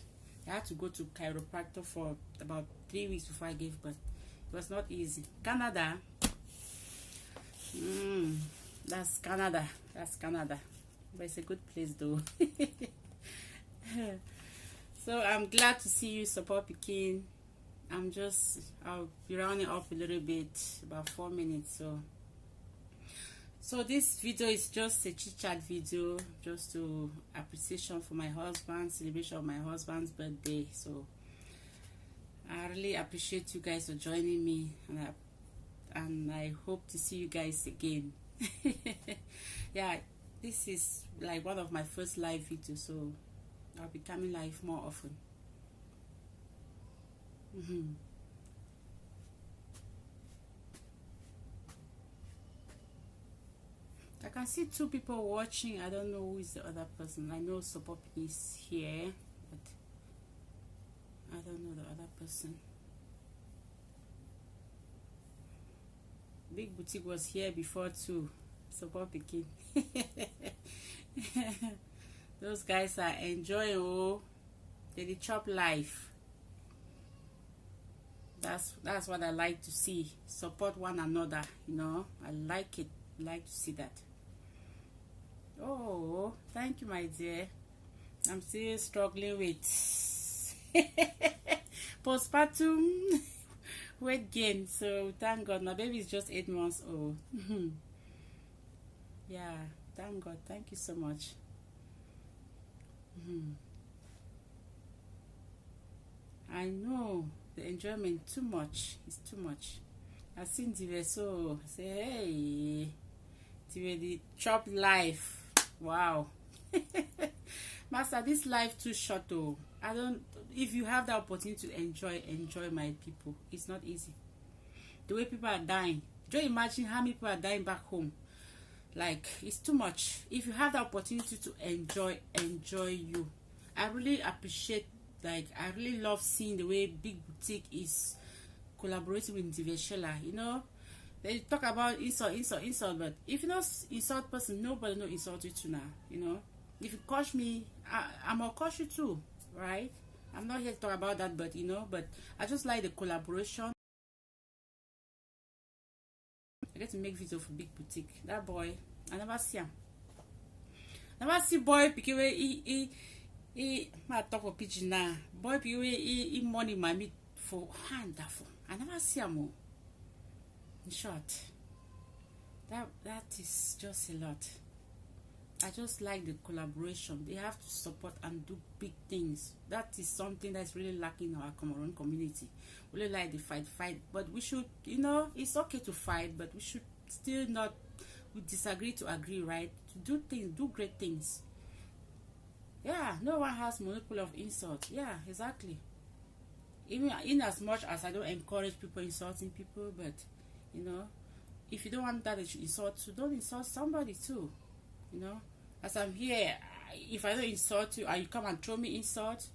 I had to go to chiropractor for about 3 weeks before I gave birth. It was not easy. Canada. That's Canada. That's Canada. But it's a good place though. So I'm glad to see you, Support Pekin. I'll be rounding up a little bit, about 4 minutes. So this video is just a chit chat video, just to appreciation for my husband, celebration of my husband's birthday. So I really appreciate you guys for joining me, and I hope to see you guys again. Yeah, this is like one of my first live videos, so I'll be coming live more often. I can see 2 people watching. I don't know who is the other person. I know Support is here, but I don't know the other person. Big Boutique was here before too. Support Pekin. Those guys are enjoying. Oh, they chop life. That's what I like to see. Support one another. You know, I like it. I like to see that. Oh, thank you, my dear. I'm still struggling with postpartum weight gain. So thank God, my baby is just 8 months old. Yeah, thank God. Thank you so much. I know the enjoyment too much. It's too much. I seen the so say, hey, the chop life. Wow. Master, this life too short though. I don't, if you have the opportunity to enjoy my people. It's not easy. The way people are dying. Just imagine how many people are dying back home. Like, it's too much. If you have the opportunity to enjoy you. I really appreciate, like, I really love seeing the way Big Boutique is collaborating with Diveshela, you know. They talk about insult, but if you not insult person, nobody no insult you too now, you know. If you curse me, I'm gonna curse you too, right? I'm not here to talk about that, but you know, but I just like the collaboration. I get to make video for Big Boutique. That boy, I never see him. Never see boy because he I talk for pigeon now. Boy because he money my meat for hand for. I never see him. In short, that is just a lot. I just like the collaboration. They have to support and do big things. That is something that's really lacking in our Cameroon community. We really like the fight, but we should, you know, it's okay to fight, but we should still not, we disagree to agree, right? To do things, do great things. Yeah, no one has monopoly of insult. Yeah, exactly. Even in as much as I don't encourage people insulting people, but you know, if you don't want that they should insult you, don't insult somebody too. You know, as I'm here, if I don't insult you and you come and throw me insult,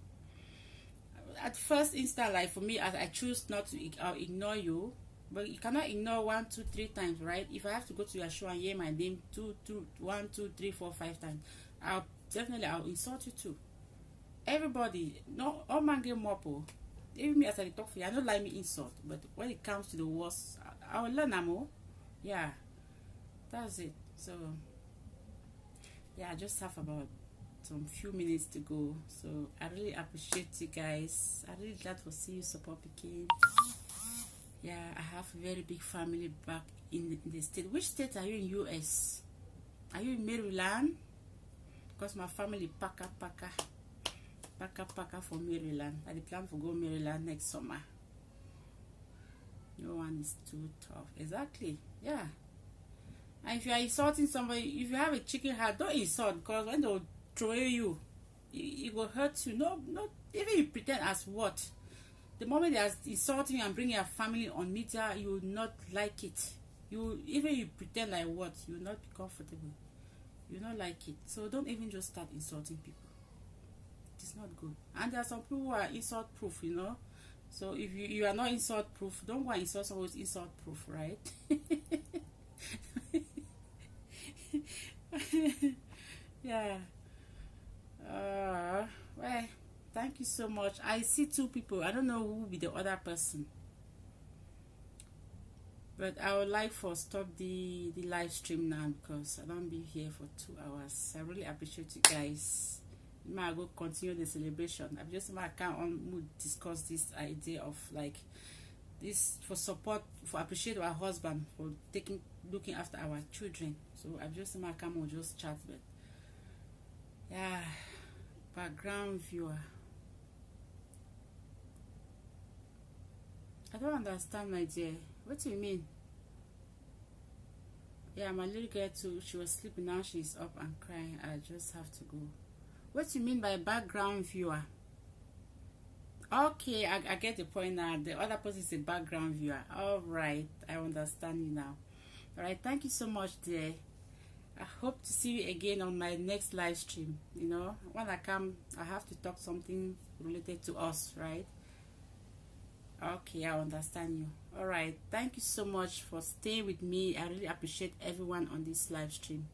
at first instant, like for me, I choose not to, I'll ignore you. But you cannot ignore 1, 2, 3 times, right? If I have to go to your show and hear my name 1, 2, 3, 4, 5 times, I'll insult you too. Everybody, no, all man get more. Even me as I talk for you, I don't like me insult, but when it comes to the worst, I will learn more. Yeah, that's it. So yeah, I just have about some few minutes to go. So I really appreciate you guys. I really glad to see you support Peking. Yeah, I have a very big family back in the state. Which state are you in US? Are you in Maryland? Because my family pack for Maryland. I plan to go Maryland next summer. No one is too tough. Exactly. Yeah. And if you are insulting somebody, if you have a chicken heart, don't insult, because when they'll throw you, it will hurt you. No, even you pretend as what. The moment they are insulting you and bringing your family on media, you will not like it. Even you pretend like what, you will not be comfortable. You will not like it. So don't even just start insulting people. It's not good. And there are some people who are insult proof, you know. So if you are not insult proof, don't go and insult someone who's insult proof, right? Yeah. Well, thank you so much. I see 2 people. I don't know who will be the other person, but I would like for stop the live stream now, because I don't be here for 2 hours. I really appreciate you guys. I go continue the celebration. I just can't discuss this idea of like this for support, for appreciate our husband for looking after our children. So I just can't just chat, but yeah, background viewer. I don't understand, my dear. What do you mean? Yeah, my little girl too. She was sleeping, now she's up and crying. I just have to go. What do you mean by background viewer? Okay, I get the point now. The other person is a background viewer. All right, I understand you now. All right, thank you so much, dear. I hope to see you again on my next live stream. You know, when I come, I have to talk something related to us, right? Okay, I understand you. All right, thank you so much for staying with me. I really appreciate everyone on this live stream.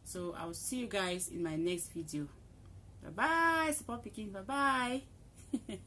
So I will see you guys in my next video. Bye bye, support Peking. Bye bye.